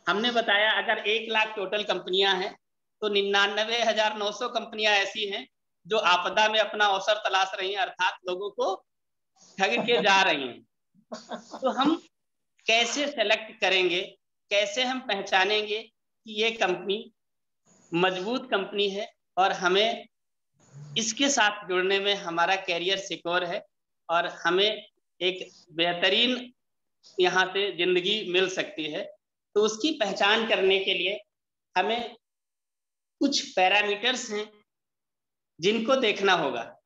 हमने बताया अगर 1 लाख टोटल कंपनियां हैं तो 99,900 कंपनियां ऐसी हैं जो आपदा में अपना अवसर तलाश रही हैं, अर्थात लोगों को ठग के जा रही हैं। तो हम कैसे सेलेक्ट करेंगे, कैसे हम पहचानेंगे कि ये कंपनी मजबूत कंपनी है और हमें इसके साथ जुड़ने में हमारा कैरियर सिक्योर है और हमें एक बेहतरीन यहाँ से जिंदगी मिल सकती है? तो उसकी पहचान करने के लिए हमें कुछ पैरामीटर्स हैं जिनको देखना होगा।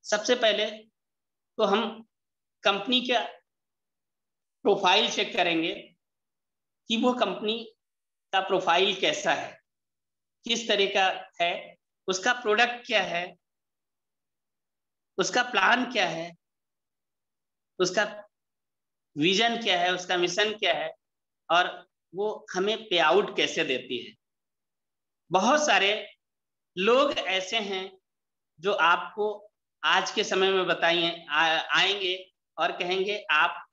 सबसे पहले तो हम कंपनी का प्रोफाइल चेक करेंगे कि वो कंपनी का प्रोफाइल कैसा है, किस तरह का है, उसका प्रोडक्ट क्या है, उसका प्लान क्या है, उसका विजन क्या है, उसका मिशन क्या है, और वो हमें पे आउट कैसे देती है। बहुत सारे लोग ऐसे हैं जो आपको आज के समय में बताइए आएंगे और कहेंगे आप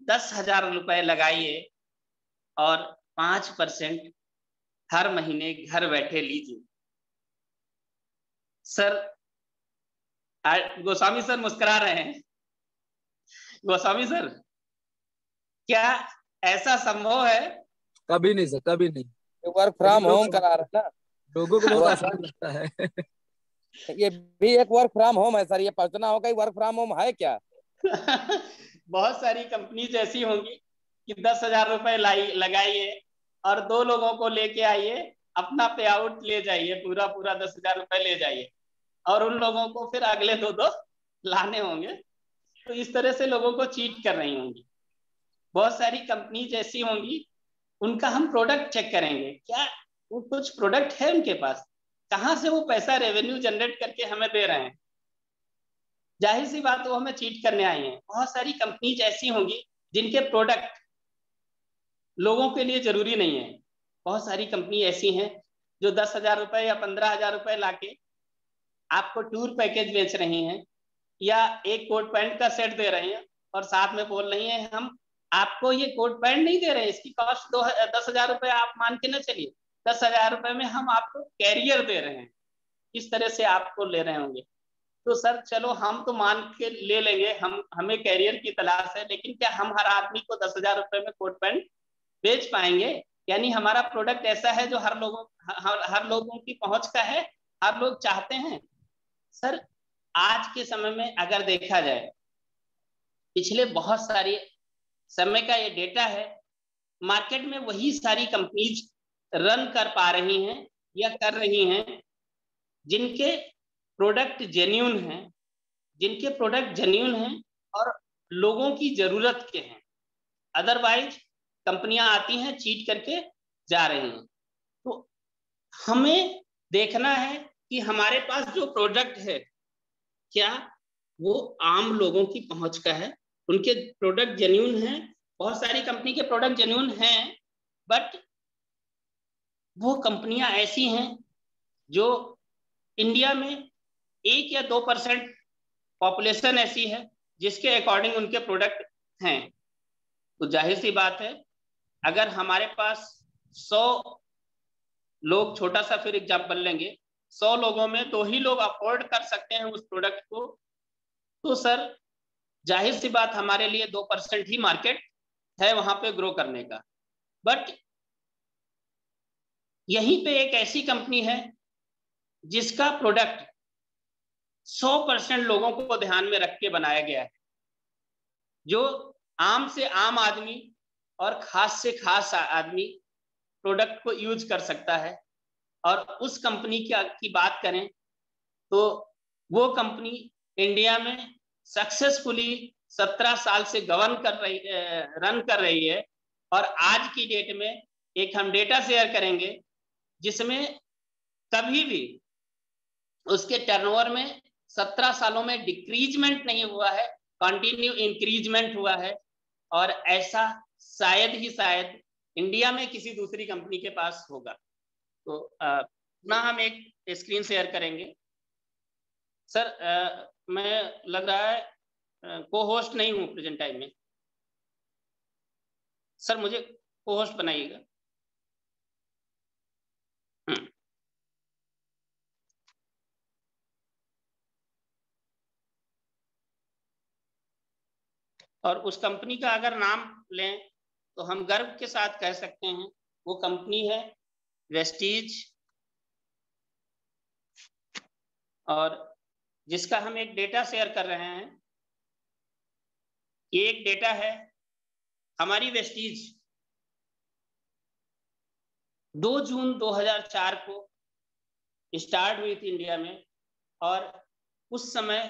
10,000 रुपए लगाइए और 5% हर महीने घर बैठे लीजिए। सर गोस्वामी सर मुस्कुरा रहे हैं। गोस्वामी सर, क्या ऐसा संभव है? कभी नहीं सर, कभी नहीं। वर्क फ्रॉम होम करा रहे हैं ना, लोगों को बहुत आसान लगता है। ये भी एक वर्क फ्रॉम होम है सर। ये पढ़ना होगा वर्क फ्रॉम होम है क्या। बहुत सारी कंपनीज ऐसी होंगी कि 10,000 रुपए लगाइए और 2 लोगों को लेके आइए, अपना पे आउट ले जाइए, पूरा पूरा 10,000 रुपए ले जाइए, और उन लोगों को फिर अगले 2 लाने होंगे। तो इस तरह से लोगों को चीट कर रही होंगी। बहुत सारी कंपनीज ऐसी होंगी, उनका हम प्रोडक्ट चेक करेंगे, क्या वो कुछ प्रोडक्ट है उनके पास, कहाँ से वो पैसा रेवेन्यू जनरेट करके हमें दे रहे हैं। जाहिर सी बात, वो हमें चीट करने आई हैं। बहुत सारी कंपनीज ऐसी होंगी जिनके प्रोडक्ट लोगों के लिए जरूरी नहीं है। बहुत सारी कंपनी ऐसी हैं जो 10,000 रुपए या 15,000 रुपए लाके आपको टूर पैकेज बेच रही हैं, या एक कोट पैंट का सेट दे रहे हैं और साथ में बोल रही हैं हम आपको ये कोट पैंट नहीं दे रहे हैं, इसकी कॉस्ट 10,000 रुपए आप मान के ना चलिए, 10,000 रुपए में हम आपको कैरियर दे रहे हैं। इस तरह से आपको ले रहे होंगे। तो सर चलो हम तो मान के ले लेंगे, हमें कैरियर की तलाश है, लेकिन क्या हम हर आदमी को 10,000 रुपए में कोट पैंट बेच पाएंगे? यानी हमारा प्रोडक्ट ऐसा है जो हर लोगों की पहुंच का है, हर लोग चाहते हैं। सर आज के समय में अगर देखा जाए, पिछले बहुत सारे समय का ये डेटा है, मार्केट में वही सारी कंपनीज रन कर पा रही हैं या कर रही हैं जिनके प्रोडक्ट जेन्युइन हैं और लोगों की जरूरत के हैं। अदरवाइज कंपनियां आती हैं चीट करके जा रही हैं। तो हमें देखना है कि हमारे पास जो प्रोडक्ट है क्या वो आम लोगों की पहुंच का है, उनके प्रोडक्ट जेन्युइन हैं। बहुत सारी कंपनी के प्रोडक्ट जेन्युइन हैं, बट वो कंपनियां ऐसी हैं जो इंडिया में 1 या 2% पॉपुलेशन ऐसी है जिसके अकॉर्डिंग उनके प्रोडक्ट हैं। तो जाहिर सी बात है, अगर हमारे पास 100 लोग, छोटा सा फिर एग्जाम्पल लेंगे, 100 लोगों में 2 ही लोग अफोर्ड कर सकते हैं उस प्रोडक्ट को, तो सर जाहिर सी बात हमारे लिए 2% ही मार्केट है वहां पे ग्रो करने का। बट यहीं पे एक ऐसी कंपनी है जिसका प्रोडक्ट 100% लोगों को ध्यान में रख के बनाया गया है, जो आम से आम आदमी और खास से खास आदमी प्रोडक्ट को यूज कर सकता है। और उस कंपनी की बात करें तो वो कंपनी इंडिया में सक्सेसफुली 17 साल से रन कर रही है। और आज की डेट में एक हम डेटा शेयर करेंगे जिसमें कभी भी उसके टर्नओवर में 17 सालों में डिक्रीजमेंट नहीं हुआ है, कंटिन्यू इंक्रीजमेंट हुआ है। और ऐसा शायद ही शायद इंडिया में किसी दूसरी कंपनी के पास होगा। तो ना हम एक स्क्रीन शेयर करेंगे। सर मैं लग रहा है को होस्ट नहीं हूं प्रेजेंट टाइम में। सर मुझे को होस्ट बनाइएगा। और उस कंपनी का अगर नाम लें तो हम गर्व के साथ कह सकते हैं वो कंपनी है वेस्टीज, और जिसका हम एक डेटा शेयर कर रहे हैं। ये एक डेटा है, हमारी वेस्टीज 2 जून 2004 को स्टार्ट हुई थी इंडिया में, और उस समय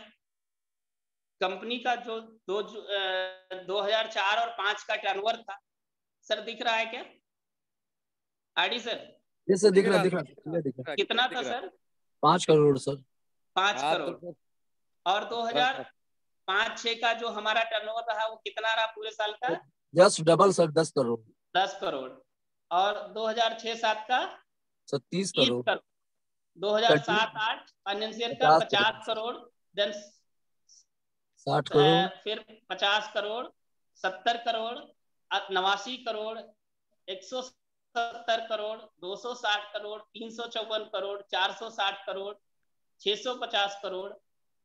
कंपनी का जो 2004 और 5 का टर्नओवर था, सर दिख रहा है क्या आरडी सर? ये सर दिख रहा। कितना था सर? 5 करोड़ सर। 5 करोड़। और 2005-06 का जो हमारा टर्नओवर रहा वो कितना रहा पूरे साल का? Just double sir, 10 crore. 10 crore. और 2006-07 का 30 करोड़। 2007-08 फाइनेंशियल का 50 करोड़, देन 60 करोड़, फिर 50 करोड़, 70 करोड़, 89 करोड़, 170 करोड़, 260 करोड़, 354 करोड़, 460 करोड़, 650 करोड़,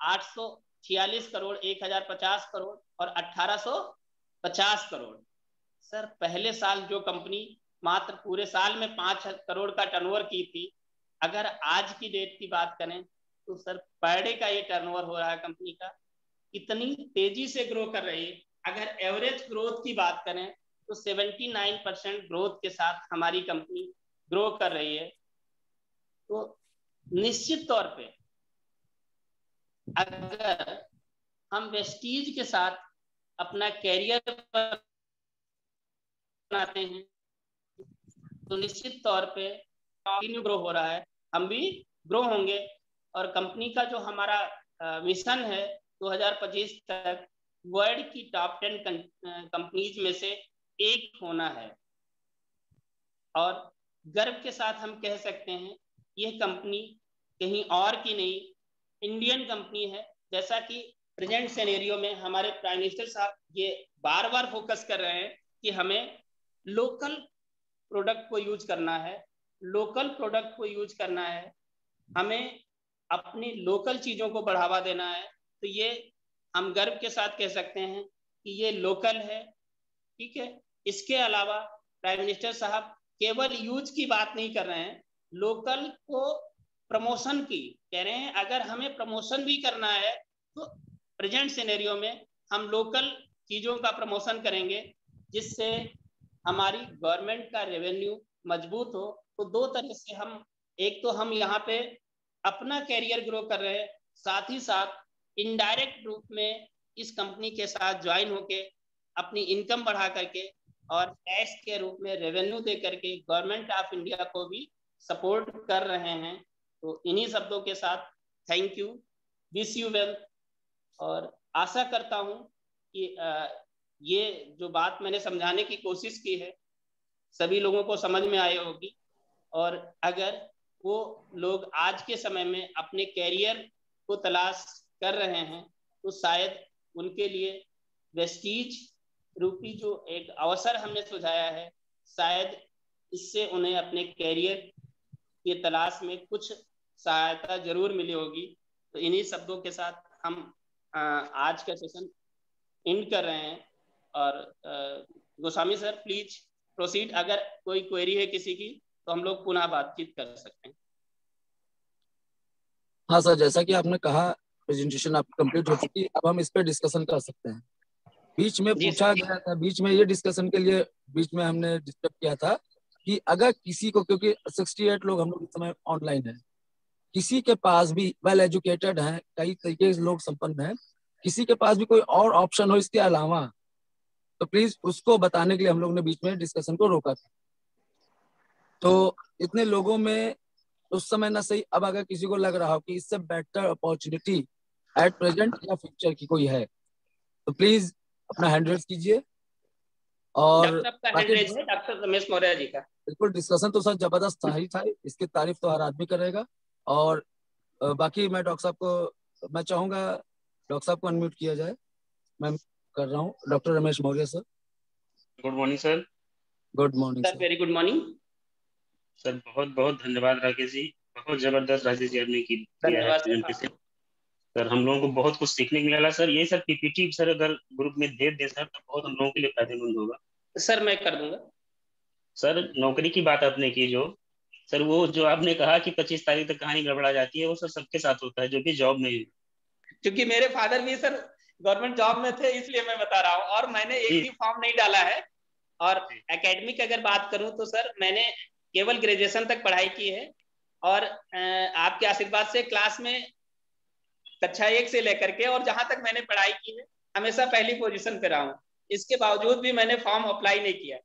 846 करोड़, 1050 करोड़ और 1850 करोड़। सर पहले साल जो कंपनी मात्र पूरे साल में 5 करोड़ का टर्नओवर की थी, अगर आज की डेट की बात करें तो सर पर डे का ये टर्नओवर हो रहा है कंपनी का, इतनी तेजी से ग्रो कर रही है। अगर एवरेज ग्रोथ की बात करें तो 79% ग्रोथ के साथ हमारी कंपनी ग्रो कर रही है। तो निश्चित तौर पे अगर हम वेस्टीज के साथ अपना कैरियर बनाते हैं तो निश्चित तौर पे कंटिन्यू ग्रो हो रहा है, हम भी ग्रो होंगे। और कंपनी का जो हमारा मिशन है 2025 तक वर्ल्ड की टॉप 10 कंपनीज में से एक होना है। और गर्व के साथ हम कह सकते हैं यह कंपनी कहीं और की नहीं, इंडियन कंपनी है। जैसा कि प्रेजेंट सिनेरियो में हमारे प्राइम मिनिस्टर साहब ये बार बार फोकस कर रहे हैं कि हमें लोकल प्रोडक्ट को यूज करना है, लोकल प्रोडक्ट को यूज करना है, हमें अपनी लोकल चीजों को बढ़ावा देना है। तो ये हम गर्व के साथ कह सकते हैं कि ये लोकल है, ठीक है। इसके अलावा प्राइम मिनिस्टर साहब केवल यूज की बात नहीं कर रहे हैं, लोकल को प्रमोशन की कह रहे हैं। अगर हमें प्रमोशन भी करना है तो प्रेजेंट सिनेरियो में हम लोकल चीजों का प्रमोशन करेंगे जिससे हमारी गवर्नमेंट का रेवेन्यू मजबूत हो। तो दो तरह से हम, एक तो हम यहाँ पे अपना कैरियर ग्रो कर रहे हैं, साथ ही साथ इनडायरेक्ट रूप में इस कंपनी के साथ ज्वाइन होके अपनी इनकम बढ़ा करके और टैक्स के रूप में रेवेन्यू दे करके गवर्नमेंट ऑफ इंडिया को भी सपोर्ट कर रहे हैं। तो इन्हीं शब्दों के साथ thank you, wish you well. और आशा करता हूँ कि ये जो बात मैंने समझाने की कोशिश की है सभी लोगों को समझ में आई होगी। और अगर वो लोग आज के समय में अपने कैरियर को तलाश कर रहे हैं तो शायद उनके लिए वेस्टीज रूपी जो एक अवसर हमने सुझाया है, शायद इससे उन्हें अपने कैरियर की तलाश में कुछ सहायता जरूर मिली होगी। तो इन्हीं शब्दों के साथ हम आज का सेशन एंड कर रहे हैं। और गोस्वामी सर प्लीज प्रोसीड, अगर कोई क्वेरी है किसी की तो हम लोग पुनः बातचीत कर सकते हैं। हाँ सर, जैसा कि आपने कहा प्रेजेंटेशन आपकी कंप्लीट हो चुकी, अब हम इस पे डिस्कशन कर सकते हैं। बीच में पूछा गया था, बीच में ये डिस्कशन के लिए बीच में हमने डिस्कस किया था कि अगर किसी को, क्योंकि 68 लोग हम लोग इस समय ऑनलाइन है, किसी के पास भी वेल एजुकेटेड हैं, कई तरीके से लोग संपन्न हैं, किसी के पास भी कोई और ऑप्शन हो इसके अलावा तो प्लीज उसको बताने के लिए हम लोग ने बीच में डिस्कशन को रोका था। तो इतने लोगों में उस समय ना सही, अब अगर किसी को लग रहा हो कि इससे बेटर अपॉर्चुनिटी एट प्रेजेंट या फ्यूचर की कोई है तो प्लीज अपना हैंड रेज कीजिए। और डॉक्टर रमेश मौर्य जी का बिल्कुल डिस्कशन तो सर जबरदस्त था ही था, इसकी तारीफ तो हर आदमी करेगा। और बाकी मैं डॉक्टर साहब को, मैं चाहूंगा डॉक्टर साहब को अनम्यूट किया जाए। मैं कर रहा हूँ, doctor Ramesh Maurya sir. Good morning sir. Good morning sir, very good morning sir. बहुत बहुत धन्यवाद राकेश जी, बहुत जबरदस्त राकेश जी आपने किया है प्रेजेंटेशन। सर हम लोगों को बहुत कुछ सीखने को मिला सर। ये सर पीपीटी सर अगर ग्रुप में दे दे सर तो बहुत हम लोगों के लिए फायदेमंद होगा। सर मैं कर दूंगा। सर नौकरी की बात आपने की जो सर, वो जो आपने कहा कि 25 तारीख तक कहानी गड़बड़ा जाती है, वो सर सबके साथ होता है जो कि जॉब में है। क्योंकि मेरे फादर भी सर गवर्नमेंट जॉब में थे इसलिए मैं बता रहा हूँ, और मैंने एक भी फॉर्म नहीं डाला है। और एकेडमिक अगर बात करूं तो सर मैंने केवल ग्रेजुएशन तक पढ़ाई की है, और आपके आशीर्वाद से क्लास में कक्षा 1 से लेकर के और जहां तक मैंने पढ़ाई की है हमेशा पहली पोजीशन पे रहा हूँ। इसके बावजूद भी मैंने फॉर्म अप्लाई नहीं किया।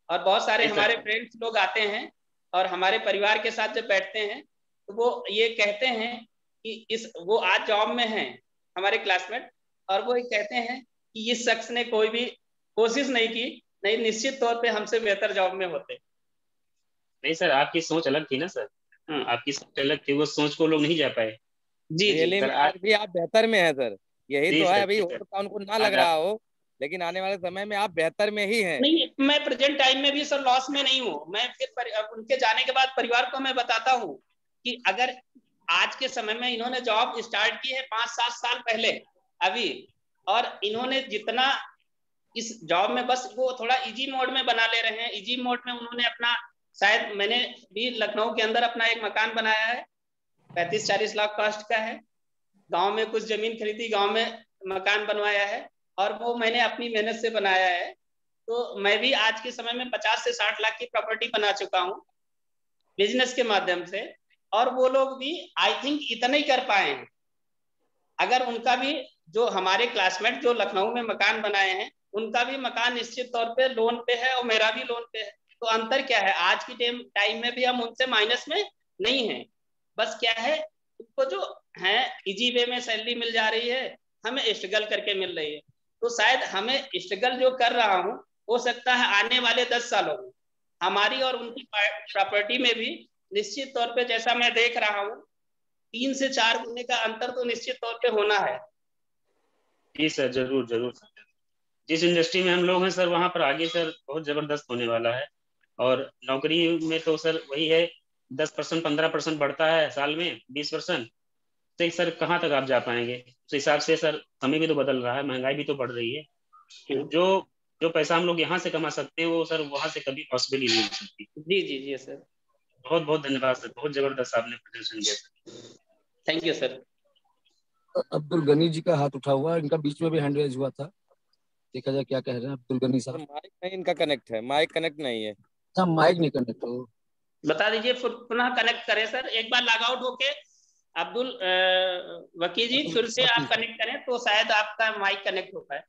और बहुत सारे हमारे फ्रेंड्स लोग आते हैं और हमारे परिवार के साथ जब बैठते हैं तो वो ये कहते हैं कि वो आज जॉब में हैं हमारे क्लासमेट, और वो ये कहते हैं कि इस शख्स ने कोई भी कोशिश नहीं की, नहीं निश्चित तौर पे हमसे बेहतर जॉब में होते। नहीं सर, आपकी सोच अलग थी ना सर, आपकी सोच अलग थी, वो सोच को लोग नहीं जा पाए। जी सर, आज भी आप बेहतर में है सर, यही तो है। अभी हो सकता उनको ना लग रहा हो, लेकिन आने वाले समय में आप बेहतर में ही हैं। नहीं, मैं प्रेजेंट टाइम में भी सर लॉस में नहीं हूँ। मैं फिर उनके जाने के बाद परिवार को मैं बताता हूँ कि अगर आज के समय में इन्होंने जॉब स्टार्ट की है 5-7 साल पहले अभी, और इन्होंने जितना इस जॉब में बस वो थोड़ा इजी मोड में बना ले रहे हैं। इजी मोड में उन्होंने अपना, शायद मैंने भी लखनऊ के अंदर अपना एक मकान बनाया है, 35-40 लाख कॉस्ट का है। गांव में कुछ जमीन खरीदी, गांव में मकान बनवाया है, और वो मैंने अपनी मेहनत से बनाया है। तो मैं भी आज के समय में 50 से 60 लाख की प्रॉपर्टी बना चुका हूँ बिजनेस के माध्यम से, और वो लोग भी आई थिंक इतना ही कर पाए हैं। अगर उनका भी, जो हमारे क्लासमेट जो लखनऊ में मकान बनाए हैं, उनका भी मकान निश्चित तौर पे लोन पे है और मेरा भी लोन पे है। तो अंतर क्या है, आज की टाइम में भी हम उनसे माइनस में नहीं है। बस क्या है, उनको जो है इजी वे में सैलरी मिल जा रही है, हमें स्ट्रगल करके मिल रही है। तो शायद हमें स्ट्रगल जो कर रहा हूँ, हो सकता है आने वाले 10 सालों में हमारी और उनकी प्रॉपर्टी में भी निश्चित तौर पे, जैसा मैं देख रहा हूँ, 3 से 4 गुने का अंतर तो निश्चित तौर पे होना है। जी सर, जरूर जरूर सर। जिस इंडस्ट्री में हम लोग हैं सर, वहाँ पर आगे सर बहुत जबरदस्त होने वाला है। और नौकरी में तो सर वही है, 10% 15% बढ़ता है साल में, 20%। तो सर कहाँ तक आप जा पाएंगे? उस हिसाब से सर समय भी तो बदल रहा है, महंगाई भी तो बढ़ रही है। जो पैसा हम लोग यहाँ से कमा सकते हैं, वो सर वहाँ से कभी पॉसिबल ही नहीं हो सकती। जी जी जी सर, बहुत बहुत धन्यवाद सर, बहुत जबरदस्त आपने प्रेजेंटेशन दिया। Thank you sir. Abdul Gani ji का हाथ उठा हुआ, इनका बीच में भी हैंड रेज हुआ था, देखा जाए क्या कह रहे हैं अब्दुल गनी साहब। माइक नहीं इनका कनेक्ट है, माइक कनेक्ट नहीं है। अच्छा, माइक नहीं कनेक्ट हो, बता दीजिए, पुनः कनेक्ट करें सर, एक बार लॉग आउट होके अब्दुल वकील जी फिर से आप कनेक्ट करें तो शायद आपका माइक कनेक्ट हो पाए।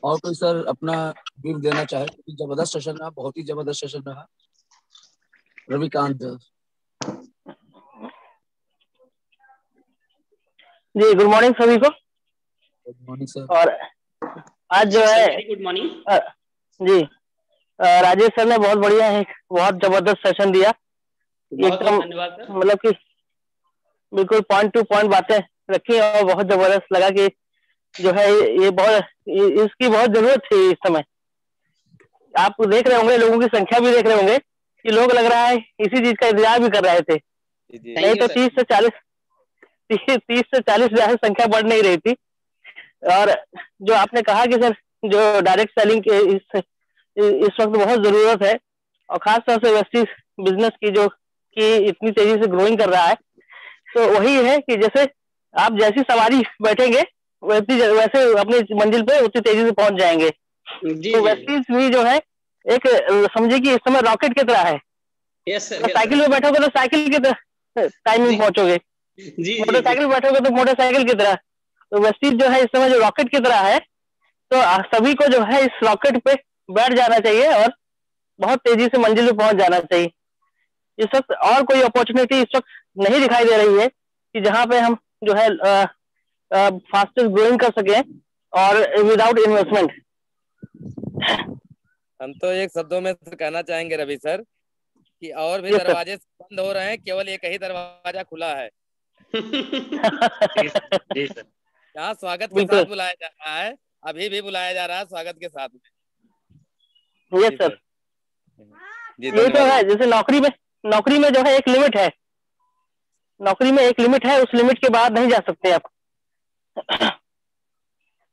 और कोई सर अपना व्यू देना चाहे? जबरदस्त सेशन रहा, बहुत ही जबरदस्त सेशन रहा। रविकांत जी, गुड मॉर्निंग सभी को। Good morning sir. और आज जो है, गुड मॉर्निंग जी, राजेश सर ने बहुत बढ़िया है, बहुत जबरदस्त सेशन दिया। एकदम मतलब कि बिल्कुल पॉइंट टू पॉइंट बातें रखी और बहुत जबरदस्त लगा कि जो है ये बहुत, इसकी बहुत जरूरत थी इस समय। आप देख रहे होंगे, लोगों की संख्या भी देख रहे होंगे कि लोग लग रहा है इसी चीज का इंतजार भी कर रहे थे। नहीं तो 30 से 40 ज्यादा संख्या बढ़ नहीं रही थी। और जो आपने कहा कि सर जो डायरेक्ट सेलिंग के इस वक्त बहुत जरूरत है, और खासतौर से वेस्टिज बिजनेस की जो कि इतनी तेजी से ग्रोइंग कर रहा है, तो वही है कि जैसे आप जैसी सवारी बैठेंगे वैसे अपनी मंजिल पे उतनी तेजी से पहुंच जाएंगे। तो वेस्टिज भी जो है एक, समझिए कि इस समय रॉकेट की तरह है। साइकिल में बैठोगे तो साइकिल की तरह टाइम में पहुंचोगे, मोटरसाइकिल बैठोगे तो मोटरसाइकिल की तरह। तो वेस्टिज जो है इस समय जो रॉकेट की तरह है, तो सभी को जो है इस रॉकेट पे बैठ जाना चाहिए और बहुत तेजी से मंजिल पे पहुंच जाना चाहिए। इस वक्त और कोई अपॉर्चुनिटी इस वक्त नहीं दिखाई दे रही है कि जहां पे हम जो है फास्टेस्ट ग्रोइंग कर सके और विदाउट इन्वेस्टमेंट। हम तो एक शब्दों में कहना चाहेंगे रवि सर कि और भी दरवाजे बंद हो रहे हैं, केवल एक ही दरवाजा खुला है। यहाँ स्वागत के साथ बुलाया जा रहा है, अभी भी बुलाया जा रहा है स्वागत के साथ में। यस सर, ये तो है। जैसे नौकरी में जो है एक लिमिट है, नौकरी में एक लिमिट है, उस लिमिट के बाद नहीं जा सकते आप।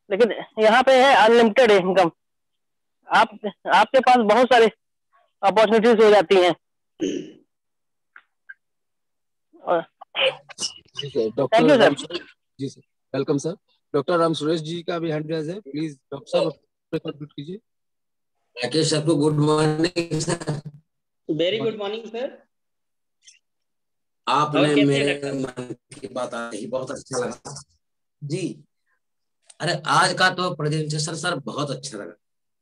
लेकिन यहाँ पे है अनलिमिटेड इनकम, आपके पास बहुत सारे अपॉर्चुनिटीज हो जाती हैं। Thank you sir. जी sir, welcome sir. Doctor Ram Suresh ji का भी हैंड रेज है, प्लीज डॉक्टर साहब कंप्लीट कीजिए। राकेश सर को good morning sir. Very good morning sir. आपने मेरे मन की बात आई, बहुत अच्छा लगा जी। अरे आज का तो प्रेजेंटेशन सर बहुत अच्छा लगा।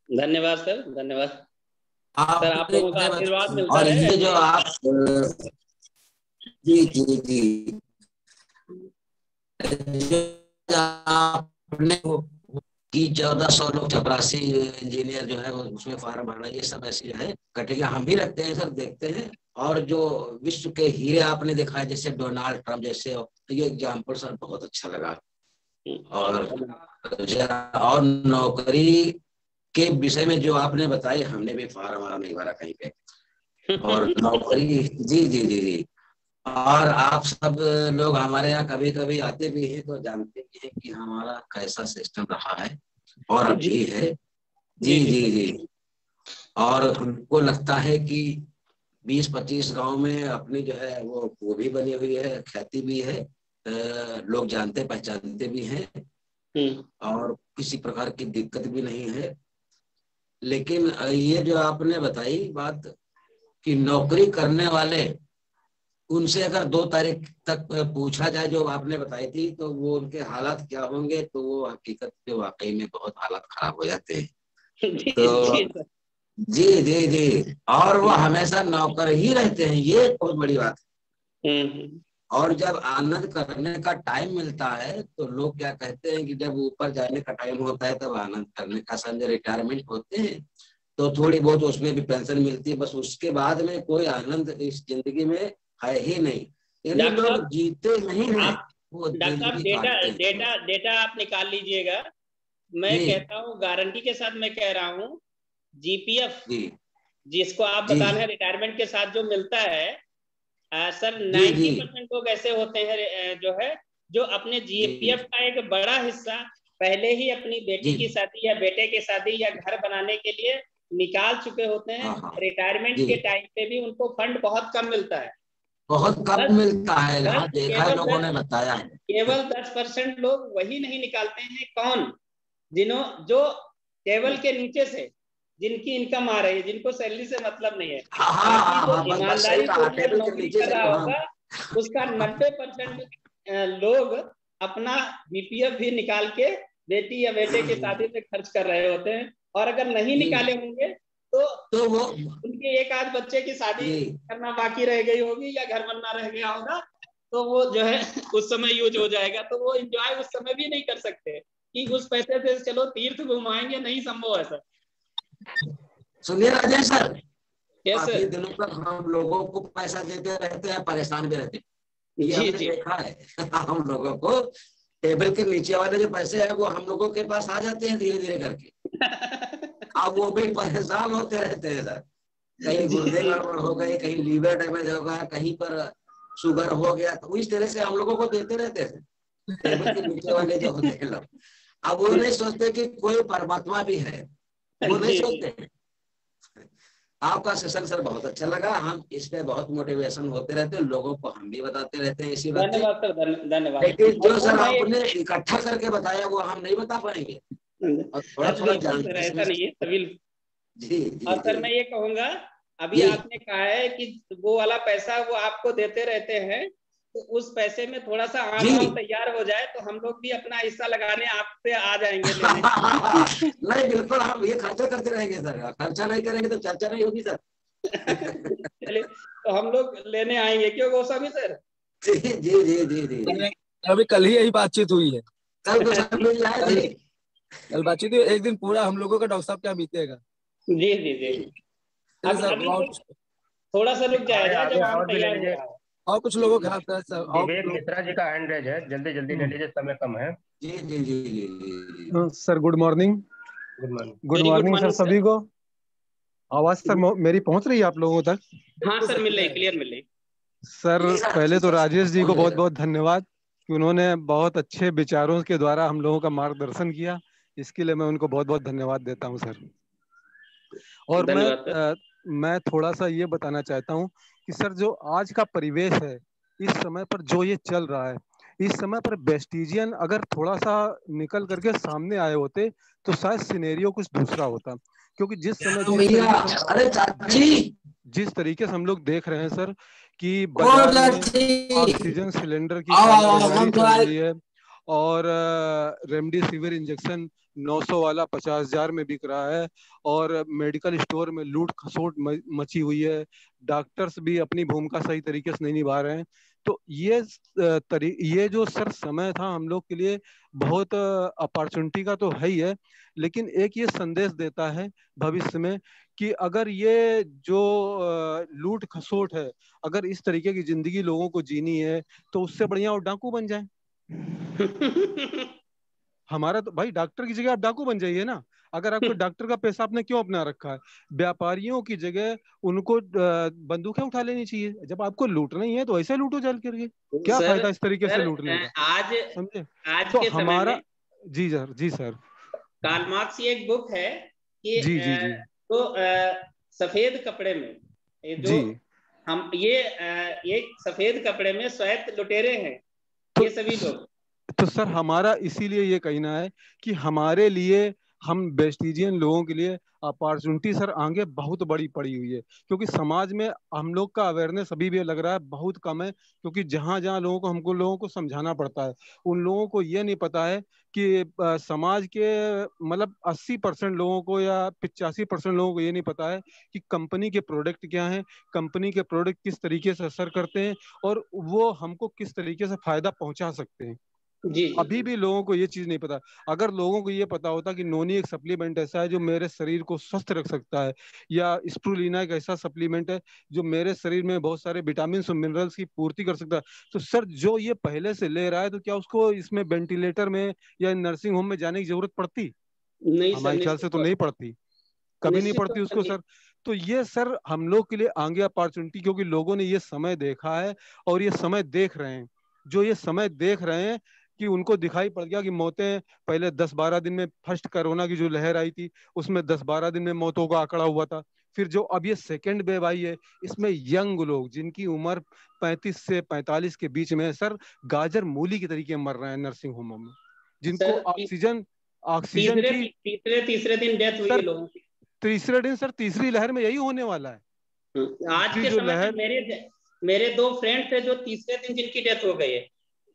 धन्यवाद सर, धन्यवाद। आप लोगों का आशीर्वाद मिलता और है। ये जो आप जी जी जी आपने कि 1400 लोग चपरासी इंजीनियर जो है उसमें फार्म भरना, ये सब ऐसे जो है कटेगा, हम भी रखते हैं सर, देखते हैं। और जो विश्व के हीरे आपने देखा है जैसे डोनाल्ड ट्रम्प जैसे, तो ये एग्जाम्पल सर बहुत अच्छा लगा। और नौकरी के विषय में जो आपने बताई, हमने भी फार्म नहीं भरा कहीं पे, और नौकरी, जी जी जी जी। और आप सब लोग हमारे यहाँ कभी कभी आते भी हैं तो जानते भी हैं कि हमारा कैसा सिस्टम रहा है और अब भी है। जी जी जी। और हमको लगता है कि 20-25 गांव में अपनी जो है वो भी बनी हुई है, ख्याति भी है, लोग जानते पहचानते भी हैं और किसी प्रकार की दिक्कत भी नहीं है। लेकिन ये जो आपने बताई बात कि नौकरी करने वाले, उनसे अगर 2 तारीख तक पूछा जाए जो आपने बताई थी, तो वो उनके हालात क्या होंगे, तो वो हकीकत में वाकई में बहुत हालात खराब हो जाते हैं। तो जी जी जी, और वो हमेशा नौकर ही रहते हैं, ये बहुत बड़ी बात है। और जब आनंद करने का टाइम मिलता है तो लोग क्या कहते हैं कि जब ऊपर जाने का टाइम होता है तब आनंद करने का, समझे रिटायरमेंट होते हैं तो थोड़ी बहुत उसमें भी पेंशन मिलती है, बस उसके बाद में कोई आनंद इस जिंदगी में है ही नहीं। यानी लोग जीते नहीं हैं, वो जिंदगी काटते हैं। डेटा आप निकाल लीजिएगा। मैं कहता हूँ, गारंटी के साथ मैं कह रहा हूँ, जीपीएफ जिसको आप बता रहे हैं रिटायरमेंट के साथ जो मिलता है, सर 90% लोग ऐसे होते हैं जो है जो अपने जीपीएफ का एक बड़ा हिस्सा पहले ही अपनी बेटी की शादी या बेटे की शादी या घर बनाने के लिए निकाल चुके होते हैं। रिटायरमेंट के टाइम पे भी उनको फंड बहुत कम मिलता है, बहुत कम मिलता है। हाँ, देखा है, लोगों ने बताया है। केवल 10% लोग वही नहीं निकालते हैं। कौन? जो टेबल के नीचे से जिनकी इनकम आ रही है, जिनको सैलरी से मतलब नहीं है, ईमानदारी नौकरी कर रहा होगा, उसका 90% लोग अपना बीपीएफ भी निकाल के बेटी या बेटे की शादी में खर्च कर रहे होते हैं। और अगर नहीं निकाले होंगे तो वो उनके एक आध बच्चे की शादी करना बाकी रह गई होगी या घर बनना रह गया होगा, तो वो जो है उस समय यूज हो जाएगा। तो वो एंजॉय उस समय भी नहीं कर सकते कि उस पैसे से चलो तीर्थ घुमाएंगे, नहीं संभव है सर। सुनिए राजेश सर, काफी दिनों तक हम लोगों को पैसा देते रहते हैं, परेशान भी रहते हैं। ये हमने देखा है हम लोगों को टेबल के नीचे वाले जो पैसे है वो हम लोगों के पास आ जाते हैं धीरे धीरे करके। अब वो भी परेशान होते रहते हैं सर, कहीं गुर्दे गड़बड़ हो गए, कहीं लीवर डैमेज हो गया, कहीं पर शुगर हो गया, तो इस तरह से हम लोगों को देते रहते हैं टेबल के नीचे वाले जो होते हैं लोग। अब वो नहीं सोचते कि कोई परमात्मा भी है, वो नहीं सोचते। आपका सेशन सर बहुत अच्छा लगा, हम इस पे बहुत मोटिवेशन होते रहते हैं, लोगों को हम भी बताते रहते हैं इसी बात। धन्यवाद सर, धन्यवाद। लेकिन जो सर आपने इकट्ठा करके बताया वो हम नहीं बता पाएंगे, और थोड़ा थोड़ा जानते ऐसा नहीं है सभी। जी। और सर मैं ये कहूंगा, अभी आपने कहा है कि वो वाला पैसा वो आपको देते रहते हैं, तो उस पैसे में थोड़ा सा आम तैयार हो जाए तो हम लोग भी अपना हिस्सा लगाने आप पे आ जाएंगे नहीं बिल्कुल, हम ये खर्चा करते रहेंगे सर, खर्चा नहीं करेंगे तो चर्चा नहीं होगी सर। चलिए, तो हम लोग लेने आएंगे, क्यों गोस्वामी सर? जी जी जी जी जी। अभी कल ही यही बातचीत हुई है, कल तो सब मिल जाए थे, कल बातचीत हुई, एक दिन पूरा हम लोगों का डॉक्टर साहब क्या बीतेगा। जी जी जी। थोड़ा सा रुक जाएगा जब हम तैयार हो। और कुछ लोगों के हाथ है सर, विवेक मिश्रा जी का हैंड रेज है, जल्दी जल्दी ले लीजिए, समय कम है। जी जी जी जी sir good morning. Good morning sir सभी को। आवाज सर मेरी पहुंच रही है आप लोगों तक? हाँ सर, मिल रही, क्लियर मिल रही। सर पहले तो राजेश जी को बहुत बहुत धन्यवाद कि उन्होंने बहुत अच्छे विचारों के द्वारा हम लोगों का मार्गदर्शन किया, इसके लिए मैं उनको बहुत बहुत धन्यवाद देता हूं सर। और मैं थोड़ा सा ये बताना चाहता हूं कि सर जो आज का परिवेश है, इस समय पर जो ये चल रहा है, इस समय पर वेस्टिजियन अगर थोड़ा सा निकल करके सामने आए होते तो शायद सिनेरियो कुछ दूसरा होता। क्योंकि जिस तरीके से हम लोग देख रहे हैं सर कि बाजार में ऑक्सीजन सिलेंडर की कालाबाजारी चल रही है और रेमडेसिविर इंजेक्शन 900 वाला 50,000 में बिक रहा है और मेडिकल स्टोर में लूट खसोट मची हुई है, डॉक्टर्स भी अपनी भूमिका सही तरीके से नहीं निभा रहे हैं। तो ये जो सर समय था हम लोग के लिए बहुत अपॉर्चुनिटी का तो है ही है, लेकिन एक ये संदेश देता है भविष्य में कि अगर ये जो लूट खसोट है, अगर इस तरीके की जिंदगी लोगों को जीनी है तो उससे बढ़िया वो डाकू बन जाए। हमारा तो भाई डॉक्टर की जगह आप डाकू बन जाइए ना। अगर आपको डॉक्टर का पैसा आपने क्यों अपना रखा है? व्यापारियों की जगह उनको बंदूकें उठा लेनी चाहिए। जब आपको लूटना ही है तो ऐसे लूटो चल करके, क्या सर, फायदा इस तरीके से लूटने का, समझे? तो के समय हमारा में जी सर कार्ल मार्क्स की एक बुक है कि जी जी जी तो सफेद कपड़े में जो जी हम ये सफेद कपड़े में स्वायत्त लुटेरे हैं, ये सभी लोग। तो सर हमारा इसीलिए ये कहना है कि हमारे लिए, हम वेस्टिजियन लोगों के लिए अपॉर्चुनिटी सर आगे बहुत बड़ी पड़ी हुई है, क्योंकि समाज में हम लोग का अवेयरनेस अभी भी लग रहा है बहुत कम है। क्योंकि जहां जहां हमको लोगों को समझाना पड़ता है, उन लोगों को ये नहीं पता है कि समाज के मतलब 80% लोगों को या 85% लोगों को ये नहीं पता है कि कंपनी के प्रोडक्ट क्या हैं, कंपनी के प्रोडक्ट किस तरीके से असर करते हैं और वो हमको किस तरीके से फायदा पहुंचा सकते हैं। जी, अभी भी लोगों को ये चीज नहीं पता। अगर लोगों को ये पता होता कि नोनी एक सप्लीमेंट ऐसा है जो मेरे शरीर को स्वस्थ रख सकता है, या स्प्रुलिना एक ऐसा सप्लीमेंट है जो मेरे शरीर में बहुत सारे विटामिन और मिनरल्स की पूर्ति कर सकता है, तो सर जो ये पहले से ले रहा है तो क्या उसको इसमें वेंटिलेटर में या नर्सिंग होम में जाने की जरूरत पड़ती? नहीं सर, हमारे ख्याल से तो नहीं पड़ती, कभी नहीं पड़ती उसको सर। तो ये सर हम लोग के लिए आगे अपॉर्चुनिटी, क्योंकि लोगों ने ये समय देखा है और ये समय देख रहे हैं। जो ये समय देख रहे हैं कि उनको दिखाई पड़ गया कि मौतें पहले 10-12 दिन में, फर्स्ट कोरोना की जो लहर आई थी उसमें 10-12 दिन में मौतों का आंकड़ा हुआ था। फिर जो अब ये सेकेंड वेव आई है, इसमें यंग लोग जिनकी उम्र 35 से 45 के बीच में है सर, गाजर मूली की तरीके मर रहे हैं नर्सिंग होमों में, जिनको ऑक्सीजन की तीसरे दिन डेथ हुई है लोगों की। तीसरे दिन सर, तीसरी लहर में यही होने वाला है। आज के समय में मेरे 2 फ्रेंड थे जो तीसरे दिन जिनकी डेथ हो गई है।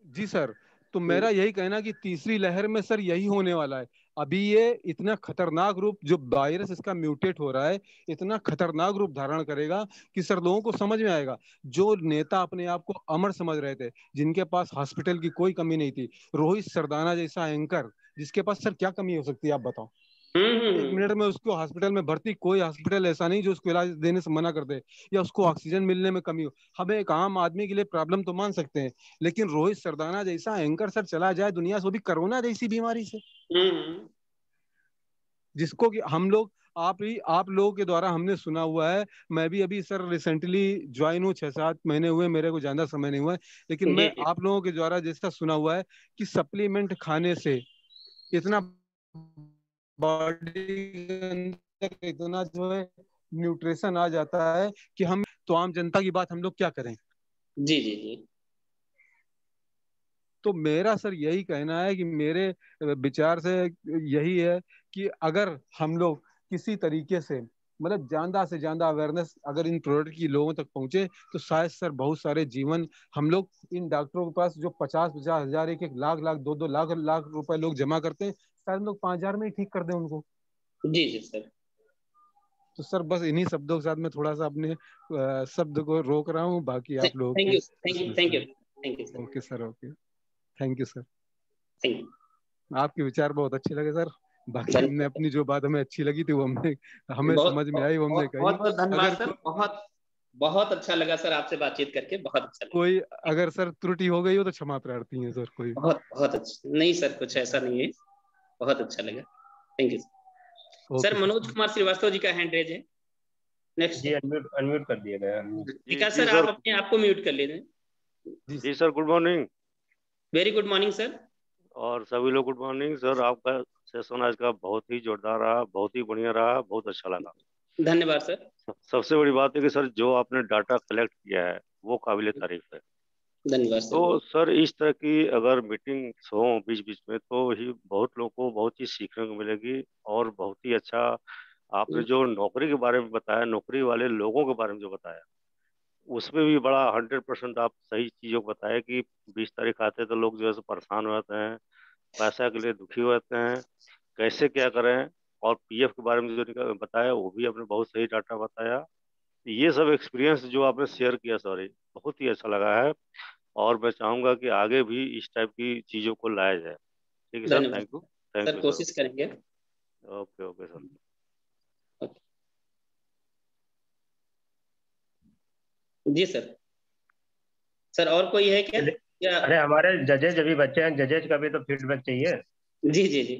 जी सर, तो मेरा यही कहना कि तीसरी लहर में सर यही होने वाला है। अभी ये इतना खतरनाक रूप, जो वायरस इसका म्यूटेट हो रहा है, इतना खतरनाक रूप धारण करेगा कि सर लोगों को समझ में आएगा। जो नेता अपने आप को अमर समझ रहे थे, जिनके पास हॉस्पिटल की कोई कमी नहीं थी, रोहित सरदाना जैसा एंकर जिसके पास सर क्या कमी हो सकती है आप बताओ? 1 मिनट में उसको हॉस्पिटल में भर्ती, कोई हॉस्पिटल ऐसा नहीं जो उसको इलाज देने से मना कर दे या उसको ऑक्सीजन मिलने में कमी हो। हमें एक आम आदमी के लिए प्रॉब्लम तो मान सकते हैं, लेकिन रोहित सरदाना जैसा एंकर सर चला जाए दुनिया से, वो भी कोरोना जैसी बीमारी से, जिसको कि हम लोग आप लोगों के द्वारा हमने सुना हुआ है। मैं भी अभी सर रिसेंटली ज्वाइन हूँ, 6-7 महीने हुए, मेरे को ज्यादा समय नहीं हुआ है, लेकिन मैं आप लोगों के द्वारा जैसा सुना हुआ है कि सप्लीमेंट खाने से इतना बॉडी के अंदर इतना जो है न्यूट्रिशन आ जाता है कि हम तो आम जनता की बात हम लोग क्या करें। जी जी जी। तो मेरा सर यही कहना है कि मेरे विचार से यही है कि अगर हम लोग किसी तरीके से मतलब ज्यादा से ज्यादा अवेयरनेस अगर इन प्रोडक्ट की लोगों तक पहुंचे, तो शायद सर बहुत सारे जीवन हम लोग, इन डॉक्टरों के पास जो 50-50 हजार, 1-1 लाख 2-2 लाख रुपए लोग जमा करते हैं, शायद लोग 5,000 में ही ठीक कर दें उनको। जी जी सर। तो सर बस इन्हीं शब्दों के साथ मैं थोड़ा सा अपने शब्द को रोक रहा हूँ, बाकी आप लोग thank you. Okay sir, okay, thank you sir. Thank you. आपके विचार बहुत अच्छे लगे सर। बाकी हमने अपनी जो बात हमें अच्छी लगी थी वो हमें समझ में आई, वो हमने कही। बहुत धन्यवाद सर, बहुत अच्छा लगा सर आपसे बातचीत करके, बहुत अच्छा लगा। कोई अगर सर त्रुटि हो गई हो तो क्षमा प्रार्थी है सर। कोई बहुत अच्छा, नहीं सर कुछ ऐसा नहीं है, बहुत अच्छा लगा। Thank you sir. Manoj Kumar Srivastava ji का हैंड रेज है। नेक्स्ट जी, अनम्यूट कर दिया गया। विकास सर आप अपने आप को म्यूट कर लीजिए। जी sir, good morning. Very good morning sir. और सभी लोग गुड मॉर्निंग सर। आपका सेशन आज का बहुत ही जोरदार रहा, बहुत ही बढ़िया रहा, बहुत अच्छा लगा। धन्यवाद सर। सबसे बड़ी बात है कि सर जो आपने डाटा कलेक्ट किया है वो काबिल तारीफ है। धन्यवाद सर। तो सर इस तरह की अगर मीटिंग्स हो बीच बीच में तो ही बहुत लोगों को बहुत चीज सीखने को मिलेगी। और बहुत ही अच्छा आपने जो नौकरी के बारे में बताया, नौकरी वाले लोगों के बारे में जो बताया, उसमें भी बड़ा 100% आप सही चीजों को बताया कि 20 तारीख आते तो लोग जो है परेशान हो जाते हैं, पैसा के लिए दुखी हो जाते हैं, कैसे क्या करें। और पीएफ के बारे में जो बताया वो भी आपने बहुत सही डाटा बताया। ये सब एक्सपीरियंस जो आपने शेयर किया सॉरी, बहुत ही अच्छा लगा है। और मैं चाहूंगा कि आगे भी इस टाइप की चीजों को लाया जाए। ठीक है सर, थैंक यू। सर कोशिश करेंगे। Okay okay sir. जी सर। सर और कोई है क्या? अरे हमारे जजेज अभी बच्चे हैं, जजेज का भी तो फीडबैक चाहिए। जी जी जी।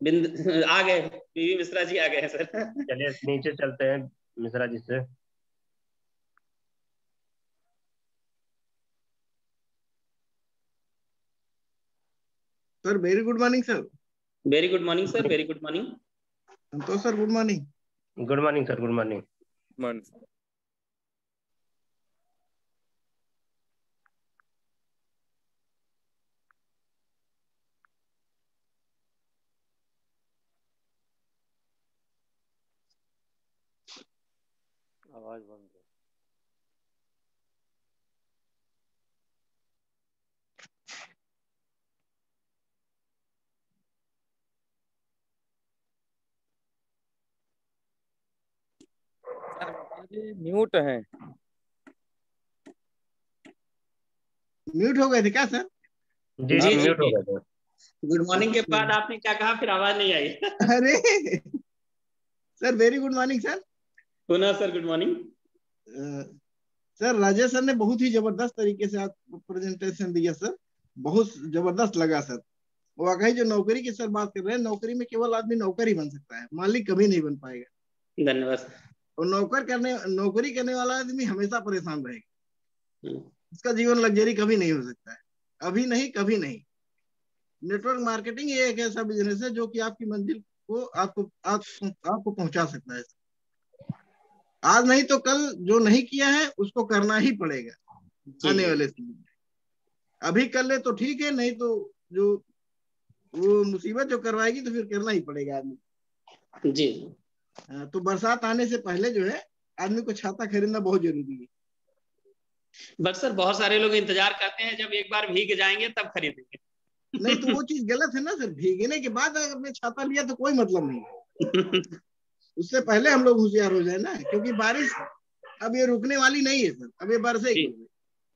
आ गए, बीवी मिश्रा जी आ गए हैं सर। चलिए नीचे चलते हैं मिश्रा जी से। Sir very good morning sir. Very good morning sir, very good morning. Santosh sir good morning. Good morning sir, good morning. आवाज बंद है। म्यूट है। म्यूट हो गए थे क्या सर? जी जी म्यूट हो गए थे। गुड मॉर्निंग के बाद आपने क्या कहा, फिर आवाज नहीं आई। अरे sir very good morning sir. पुनः sir good morning. Sir Rajesh sir ने बहुत ही जबरदस्त तरीके से आप प्रेजेंटेशन दिया सर, बहुत जबरदस्त लगा सर। वाकई जो नौकरी की सर बात कर रहे हैं, नौकरी में केवल आदमी नौकर ही बन सकता है, मालिक कभी नहीं बन पाएगा। धन्यवाद। और नौकरी करने वाला आदमी हमेशा परेशान रहेगा, उसका जीवन लग्जरी कभी नहीं हो सकता है, अभी नहीं कभी नहीं। नेटवर्क मार्केटिंग ये एक ऐसा बिजनेस है जो कि आपकी मंजिल को आपको पहुंचा सकता है। आज नहीं तो कल जो नहीं किया है उसको करना ही पड़ेगा आने वाले समय में। अभी कर ले तो ठीक है, नहीं तो जो वो मुसीबत जो करवाएगी तो फिर करना ही पड़ेगा आदमी जी। तो बरसात आने से पहले जो है आदमी को छाता खरीदना बहुत जरूरी है। बट सर बहुत सारे लोग इंतजार करते हैं जब एक बार भीग जाएंगे तब खरीदेंगे। नहीं तो वो चीज गलत है ना सर, भीगने के बाद अगर आपने छाता लिया तो कोई मतलब नहीं। उससे पहले हम लोग होशियार हो जाए ना, क्योंकि बारिश अब ये रुकने वाली नहीं है सर, अब ये बरसेगी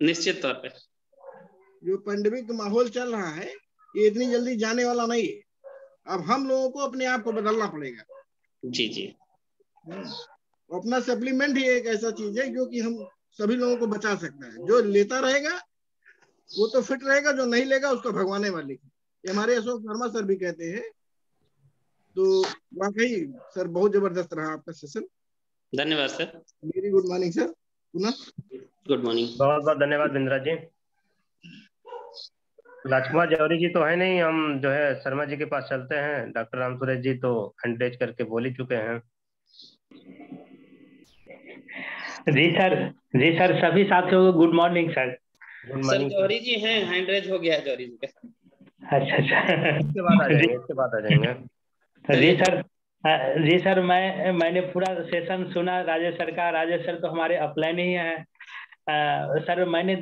निश्चित तौर पे। जो पेंडेमिक माहौल चल रहा है ये इतनी जल्दी जाने वाला नहीं है। अब हम लोगों को अपने आप को बदलना पड़ेगा। जी जी। अपना सप्लीमेंट ही एक ऐसा चीज है जो कि हम सभी लोगों को बचा सकता है। जो लेता रहेगा वो तो फिट रहेगा, जो नहीं लेगा उसको भगवाने वाले। ये हमारे अशोक शर्मा सर भी कहते हैं। तो वाकई सर बहुत जबरदस्त रहा आपका सेशन। धन्यवाद sir. Very good morning sir. पुनः गुड मॉर्निंग। बहुत बहुत धन्यवाद बिंद्रा जी। राजकुमार जौहरी जी तो है नहीं, हम जो है शर्मा जी के पास चलते हैं। डॉक्टर राम सूरज जी तो हैंड करके बोल ही चुके हैं। जी सर सभी साथियों को good morning sir. Good sir morning. Johari ji हैं, हैंड रेज हो गया है जौहरी जी का। अच्छा इसके बाद आ जाएंगे, इसके बाद आ जाएंगे। जी सर मैंने पूरा सेशन सुना राजेश सर का। राजेश सर तो हमारे अपलाइन ही हैं। सर मैंने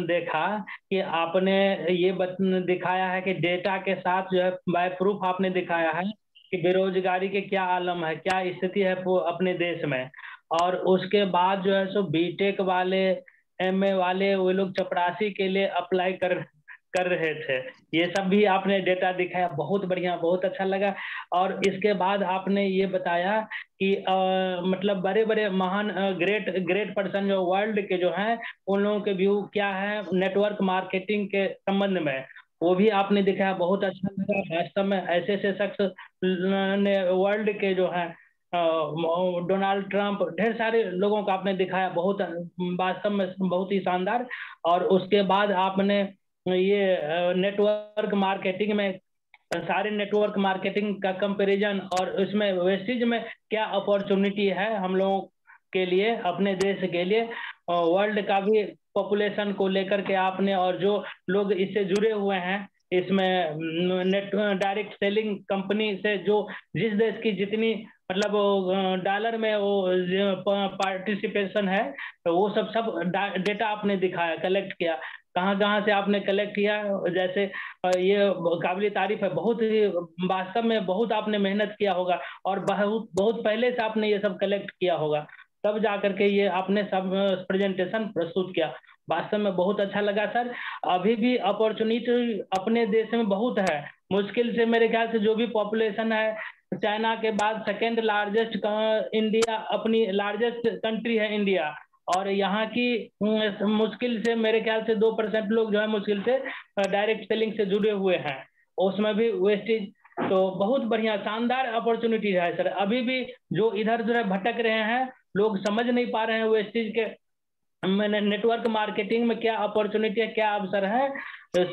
देखा कि आपने ये दिखाया है कि डेटा के साथ जो है बाय प्रूफ आपने दिखाया है कि बेरोजगारी के क्या आलम है, क्या स्थिति है अपने देश में। और उसके बाद जो है सो बीटेक वाले, एमए वाले, वो लोग चपरासी के लिए अप्लाई कर रहे थे। ये सब भी आपने डेटा दिखाया, बहुत बढ़िया, बहुत अच्छा लगा। और इसके बाद आपने ये बताया कि मतलब बड़े बड़े महान ग्रेट पर्सन जो वर्ल्ड के जो हैं उन लोगों के व्यू क्या है नेटवर्क मार्केटिंग के संबंध में, वो भी आपने दिखाया, बहुत अच्छा लगा। वास्तव में ऐसे ऐसे शख्स ने वर्ल्ड के जो है डोनाल्ड ट्रंप, ढेर सारे लोगों को आपने दिखाया, बहुत वास्तव में बहुत ही शानदार। और उसके बाद आपने ये नेटवर्क मार्केटिंग में सारे नेटवर्क मार्केटिंग का कंपैरिजन और उसमें वेस्टेज में क्या अपॉर्चुनिटी है हम लोगों के लिए, अपने देश के लिए, वर्ल्ड का भी पॉपुलेशन को लेकर के आपने, और जो लोग इससे जुड़े हुए हैं इसमें नेट डायरेक्ट सेलिंग कंपनी से, जो जिस देश की जितनी मतलब डॉलर में वो पार्टिसिपेशन है, तो वो सब डेटा आपने दिखाया, कलेक्ट किया। कहाँ से आपने कलेक्ट किया, जैसे ये काबिल तारीफ है। बहुत ही वास्तव में बहुत आपने मेहनत किया होगा और बहुत पहले से आपने ये सब कलेक्ट किया होगा, तब जा करके ये आपने सब प्रेजेंटेशन प्रस्तुत किया। वास्तव में बहुत अच्छा लगा सर। अभी भी अपॉर्चुनिटी अपने देश में बहुत है। मुश्किल से मेरे ख्याल से जो भी पॉपुलेशन है, चाइना के बाद सेकेंड लार्जेस्ट इंडिया, अपनी लार्जेस्ट कंट्री है इंडिया। और यहाँ की मुश्किल से मेरे ख्याल से 2% लोग जो है मुश्किल से डायरेक्ट सेलिंग से जुड़े हुए हैं। उसमें भी वेस्टेज तो बहुत बढ़िया शानदार अपॉर्चुनिटी है सर। अभी भी जो इधर उधर भटक रहे हैं लोग समझ नहीं पा रहे हैं वो इस चीज के मैंने नेटवर्क मार्केटिंग में क्या अपॉर्चुनिटी है, क्या अवसर है,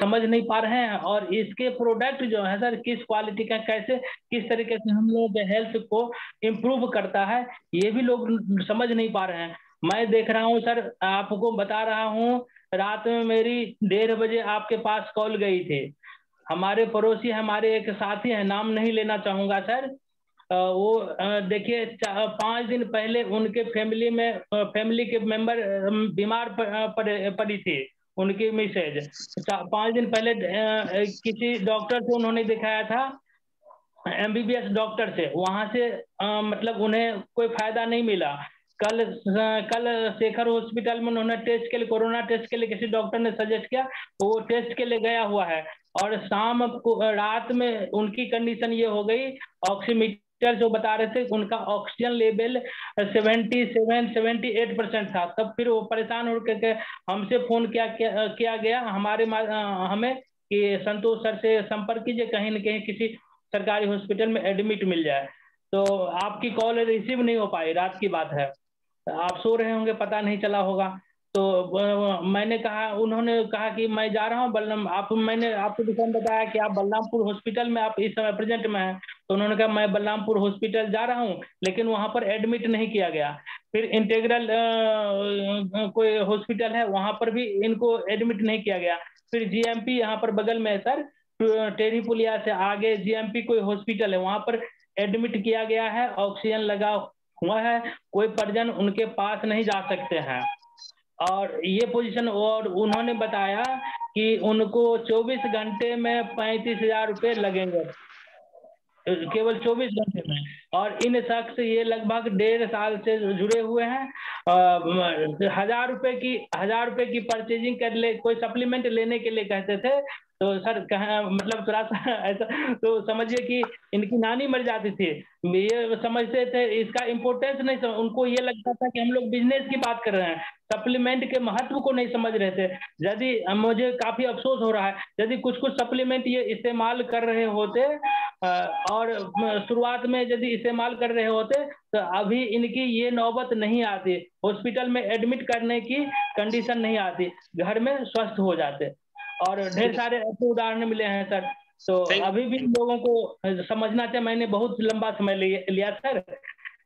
समझ नहीं पा रहे हैं। और इसके प्रोडक्ट जो है सर किस क्वालिटी का, कैसे किस तरीके से हम लोग हेल्थ को इम्प्रूव करता है, ये भी लोग समझ नहीं पा रहे हैं। मैं देख रहा हूँ सर, आपको बता रहा हूँ, रात में मेरी 1:30 बजे आपके पास कॉल गई थी। हमारे पड़ोसी हमारे एक साथी हैं, नाम नहीं लेना चाहूंगा सर, वो देखिए 5 दिन पहले उनके फैमिली के मेंबर बीमार पड़ी थी, उनकी मिसेज 5 दिन पहले किसी डॉक्टर से उन्होंने दिखाया था, MBBS डॉक्टर से, वहां से मतलब उन्हें कोई फायदा नहीं मिला। कल शेखर हॉस्पिटल में उन्होंने टेस्ट के लिए, कोरोना टेस्ट के लिए किसी डॉक्टर ने सजेस्ट किया, वो टेस्ट के लिए गया हुआ है, और शाम को रात में उनकी कंडीशन ये हो गई, ऑक्सीमीटर जो बता रहे थे उनका ऑक्सीजन लेवल 77-78% था। तब फिर वो परेशान होकर हमसे फोन किया गया हमें कि संतोष सर से संपर्क कीजिए, कहीं न कहीं किसी सरकारी हॉस्पिटल में एडमिट मिल जाए। तो आपकी कॉल रिसीव नहीं हो पाई, रात की बात है, आप सो रहे होंगे, पता नहीं चला होगा। तो मैंने कहा, उन्होंने कहा कि मैं जा रहा हूँ मैंने आपको दुकान बताया कि आप बलरामपुर हॉस्पिटल में आप इस समय प्रेजेंट में हैं, तो उन्होंने कहा मैं बलरामपुर हॉस्पिटल जा रहा हूँ, लेकिन वहां पर एडमिट नहीं किया गया। फिर इंटीग्रल कोई हॉस्पिटल है, वहां पर भी इनको एडमिट नहीं किया गया। फिर GMP यहाँ पर बगल में है सर, टेरीपुलिया से आगे GMP कोई हॉस्पिटल है, वहां पर एडमिट किया गया है, ऑक्सीजन लगा हुआ है, कोई परिजन उनके पास नहीं जा सकते हैं। और ये पोजीशन, और उन्होंने बताया कि उनको 24 घंटे में 35,000 रुपये लगेंगे, केवल 24 घंटे में। और इन शख्स ये लगभग 1.5 साल से जुड़े हुए हैं। 1,000 रुपए की परचेजिंग कर ले, कोई सप्लीमेंट लेने के लिए कहते थे, तो सर मतलब थोड़ा सा ऐसा तो समझिए कि इनकी नानी मर जाती थी, ये समझते थे इसका इम्पोर्टेंस नहीं उनको ये लगता था कि हम लोग बिजनेस की बात कर रहे हैं, सप्लीमेंट के महत्व को नहीं समझ रहे थे। यदि मुझे काफी अफसोस हो रहा है, यदि कुछ सप्लीमेंट ये इस्तेमाल कर रहे होते और शुरुआत में यदि इस्तेमाल कर रहे होते तो अभी इनकी ये नौबत नहीं आती, हॉस्पिटल में एडमिट करने की कंडीशन नहीं आती, घर में स्वस्थ हो जाते। और ढेर सारे ऐसे उदाहरण मिले हैं सर। तो अभी भी लोगों को समझना चाहिए। मैंने बहुत लंबा समय लिया सर।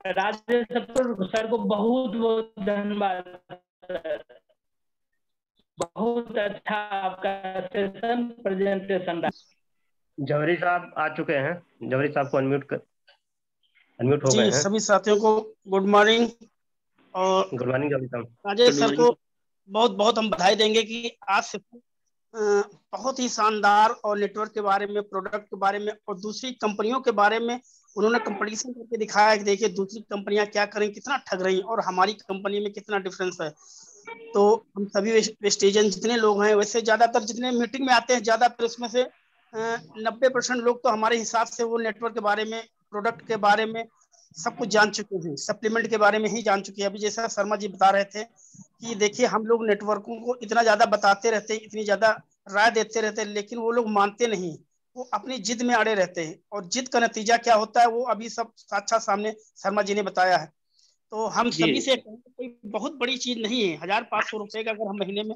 राजेश सर को बहुत बहुत धन्यवाद, बहुत अच्छा आपका सेशन प्रेजेंटेशन रहा। जौहरी साहब आ चुके हैं, जौहरी साहब को अनम्यूट हो गए हैं। सभी साथियों को गुड मॉर्निंग। और गुड मॉर्निंग जौहरी साहब। राजेश सर को बहुत बहुत हम बधाई देंगे कि आज से बहुत ही शानदार और नेटवर्क के बारे में, प्रोडक्ट के बारे में और दूसरी कंपनियों के बारे में उन्होंने कंपटीशन करके दिखाया कि देखिए दूसरी कंपनियां क्या करें, कितना ठग रही और हमारी कंपनी में कितना डिफरेंस है। तो हम सभी वेस्टेजन जितने लोग हैं, वैसे ज्यादातर जितने मीटिंग में आते हैं, ज्यादातर उसमें से 90% लोग तो हमारे हिसाब से वो नेटवर्क के बारे में, प्रोडक्ट के बारे में सब कुछ जान चुके हैं, सप्लीमेंट के बारे में ही जान चुके हैं। अभी जैसा शर्मा जी बता रहे थे कि देखिए हम लोग नेटवर्कों को इतना ज्यादा बताते रहते हैं, इतनी ज्यादा राय देते रहते हैं, लेकिन वो लोग मानते नहीं, वो अपनी जिद में अड़े रहते हैं। और जिद का नतीजा क्या होता है वो अभी सब साक्षात सामने शर्मा जी ने बताया है। तो हम सभी से कोई बहुत बड़ी चीज नहीं है, 1,500 रुपए का अगर हम महीने में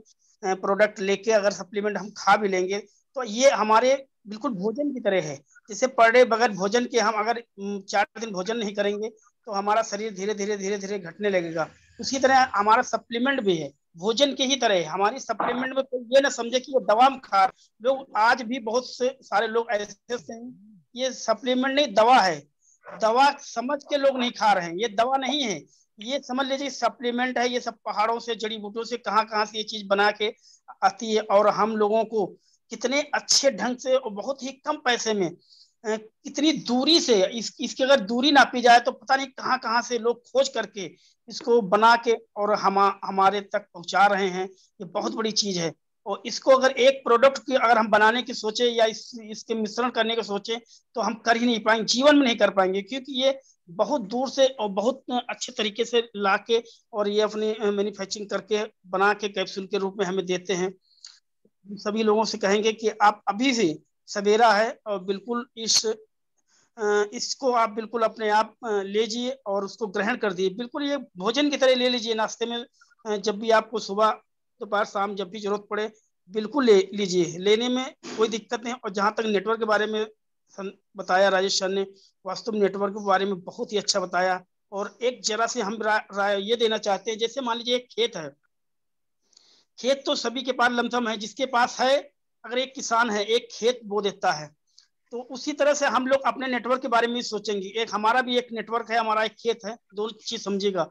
प्रोडक्ट लेके अगर सप्लीमेंट हम खा भी लेंगे तो ये हमारे बिल्कुल भोजन की तरह है। जैसे पर डे बगैर भोजन के हम अगर 4 दिन भोजन नहीं करेंगे तो हमारा शरीर धीरे धीरे घटने लगेगा। उसी तरह हमारा सप्लीमेंट भी है, भोजन के ही तरह है। हमारी सप्लीमेंट में कोई ये ना समझे कि ये दवा हम खा, लोग आज भी बहुत से सारे लोग ऐसे हैं, ये सप्लीमेंट नहीं दवा है, दवा समझ के लोग नहीं खा रहे हैं, ये दवा नहीं है, ये समझ लीजिए सप्लीमेंट है। ये सब पहाड़ों से, जड़ी बूटियों से कहाँ से ये चीज बना के आती है, और हम लोगों को कितने अच्छे ढंग से और बहुत ही कम पैसे में कितनी दूरी से इसकी अगर दूरी नापी जाए तो पता नहीं कहाँ से लोग खोज करके इसको बना के और हमारे तक पहुंचा रहे हैं। ये बहुत बड़ी चीज है। और इसको अगर एक प्रोडक्ट की अगर हम बनाने की सोचे या इसके मिश्रण करने की सोचे तो हम कर ही नहीं पाएंगे, जीवन में नहीं कर पाएंगे, क्योंकि ये बहुत दूर से और बहुत अच्छे तरीके से लाके और ये अपनी मैन्युफैक्चरिंग करके बना के कैप्सूल के रूप में हमें देते हैं। सभी लोगों से कहेंगे कि आप अभी से सवेरा है और बिल्कुल इस इसको आप बिल्कुल अपने आप लीजिए और उसको ग्रहण कर दिए, बिल्कुल ये भोजन की तरह ले लीजिए नाश्ते में। जब भी आपको सुबह दोपहर शाम जब भी जरूरत पड़े बिल्कुल ले लीजिए, लेने में कोई दिक्कत नहीं। और जहाँ तक नेटवर्क के बारे में बताया राजेश सर ने, वास्तव में नेटवर्क के बारे में बहुत ही अच्छा बताया। और एक जरा से हम राय ये देना चाहते हैं, जैसे मान लीजिए एक खेत है, खेत तो सभी के पास लमसम है, जिसके पास है, अगर एक किसान है एक खेत बो देता है, तो उसी तरह से हम लोग अपने नेटवर्क के बारे में सोचेंगे। एक हमारा भी एक नेटवर्क है, हमारा एक खेत है, दोनों चीज समझिएगा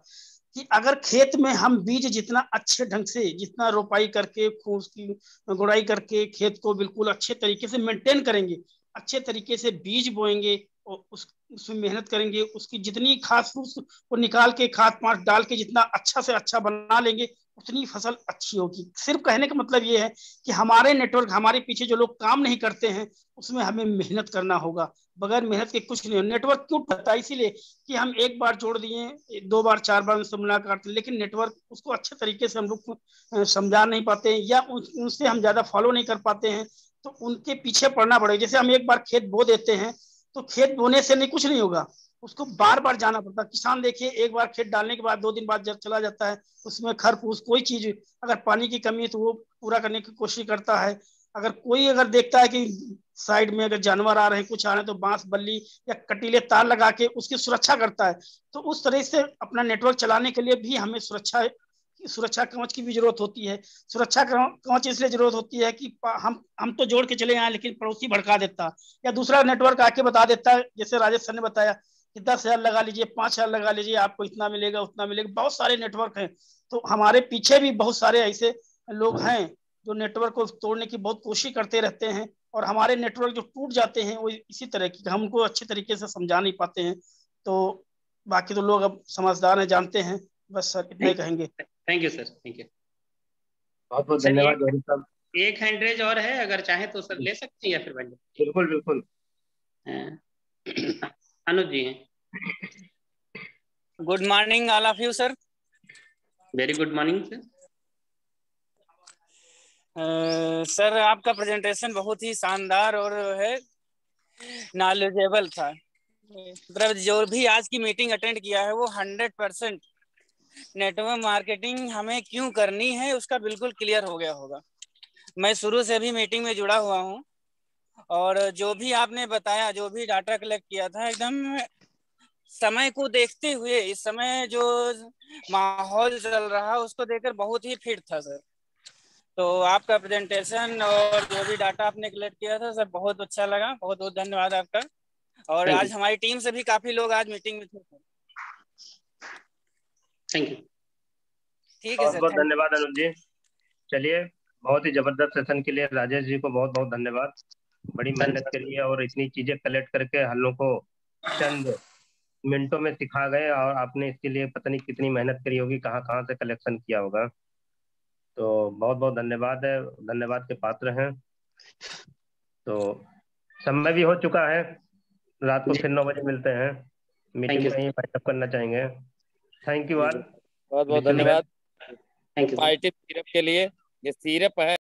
कि अगर खेत में हम बीज जितना अच्छे ढंग से, जितना रोपाई करके उसकी गुड़ाई करके खेत को बिल्कुल अच्छे तरीके से मेंटेन करेंगे, अच्छे तरीके से बीज बोएंगे और उसमें मेहनत करेंगे, उसकी जितनी घास फूस को निकाल के खाद पात डाल के जितना अच्छा से अच्छा बना लेंगे, उतनी फसल अच्छी होगी। सिर्फ कहने का मतलब ये है कि हमारे नेटवर्क, हमारे पीछे जो लोग काम नहीं करते हैं, उसमें हमें मेहनत करना होगा। बगैर मेहनत के कुछ नहीं हो। नेटवर्क क्यों टूटता है? इसीलिए कि हम एक बार जोड़ दिए, 2 बार 4 बार उनसे मुलाकात, लेकिन नेटवर्क उसको अच्छे तरीके से हम लोग समझा नहीं पाते हैं, या उनसे हम ज्यादा फॉलो नहीं कर पाते हैं, तो उनके पीछे पड़ना पड़ेगा। जैसे हम एक बार खेत बो देते हैं, तो खेत बोने से नहीं कुछ नहीं होगा, उसको बार बार जाना पड़ता है। किसान देखिए एक बार खेत डालने के बाद 2 दिन बाद जब चला जाता है, उसमें खर फूस कोई चीज, अगर पानी की कमी है तो वो पूरा करने की कोशिश करता है। अगर देखता है कि साइड में अगर जानवर आ रहे हैं, कुछ आ रहे हैं, तो बांस बल्ली या कटीले तार लगा के उसकी सुरक्षा करता है। तो उस तरह से अपना नेटवर्क चलाने के लिए भी हमें सुरक्षा कवच की भी जरूरत होती है। सुरक्षा कवच इसलिए जरूरत होती है कि हम तो जोड़ के चले आए, लेकिन पड़ोसी भड़का देता, या दूसरा नेटवर्क आके बता देता है, जैसे राजेश सर ने बताया कि 10,000 लगा लीजिए, 5,000 लगा लीजिए, आपको इतना मिलेगा उतना मिलेगा। बहुत सारे नेटवर्क हैं, तो हमारे पीछे भी बहुत सारे ऐसे लोग हैं जो नेटवर्क को तोड़ने की बहुत कोशिश करते रहते हैं। और हमारे नेटवर्क जो टूट जाते हैं वो इसी तरह की, हम उनको अच्छे तरीके से समझा नहीं पाते हैं। तो बाकी तो लोग अब समझदार हैं, जानते हैं। बस सर इतना ही कहेंगे। Thank you sir, thank you. बहुत बहुत धन्यवाद गौरी साहब। एक हैंड रेज और है, अगर चाहे तो सर ले सकते हैं, या फिर बंद? बिल्कुल बिल्कुल। अनुज जी हैं। Good morning all of you sir. Very good morning sir. Sir आपका प्रेजेंटेशन बहुत ही शानदार और है नॉलेजेबल था। मतलब जो भी आज की मीटिंग अटेंड किया है वो 100% नेटवर्क मार्केटिंग हमें क्यों करनी है उसका बिल्कुल क्लियर हो गया होगा। मैं शुरू से भी मीटिंग में जुड़ा हुआ हूँ, और जो भी आपने बताया, जो भी डाटा कलेक्ट किया था, एकदम समय को देखते हुए, इस समय जो माहौल चल रहा उसको देखकर बहुत ही फिट था सर। तो आपका प्रेजेंटेशन और जो भी डाटा आपने कलेक्ट किया था सर बहुत अच्छा लगा, बहुत बहुत धन्यवाद आपका। और आज हमारी टीम से भी काफी लोग आज मीटिंग में थे। Thank you. ठीक है सर, बहुत धन्यवाद अनुज जी। चलिए, बहुत ही जबरदस्त सेशन के लिए राजेश जी को बहुत बहुत धन्यवाद। बड़ी मेहनत करी है और इतनी चीजें कलेक्ट करके हम लोग को चंद मिनटों में सिखा गए, और आपने इसके लिए पता नहीं कितनी मेहनत करी होगी, कहाँ कहाँ से कलेक्शन किया होगा। तो बहुत बहुत धन्यवाद है, धन्यवाद के पात्र हैं। तो समय भी हो चुका है, रात को फिर 9 बजे मिलते हैं, मीटिंग में ही वाइंड करना चाहेंगे। थैंक यू ऑल, बहुत बहुत धन्यवाद थैंक यू पार्टी सिरप के लिए। ये सिरप है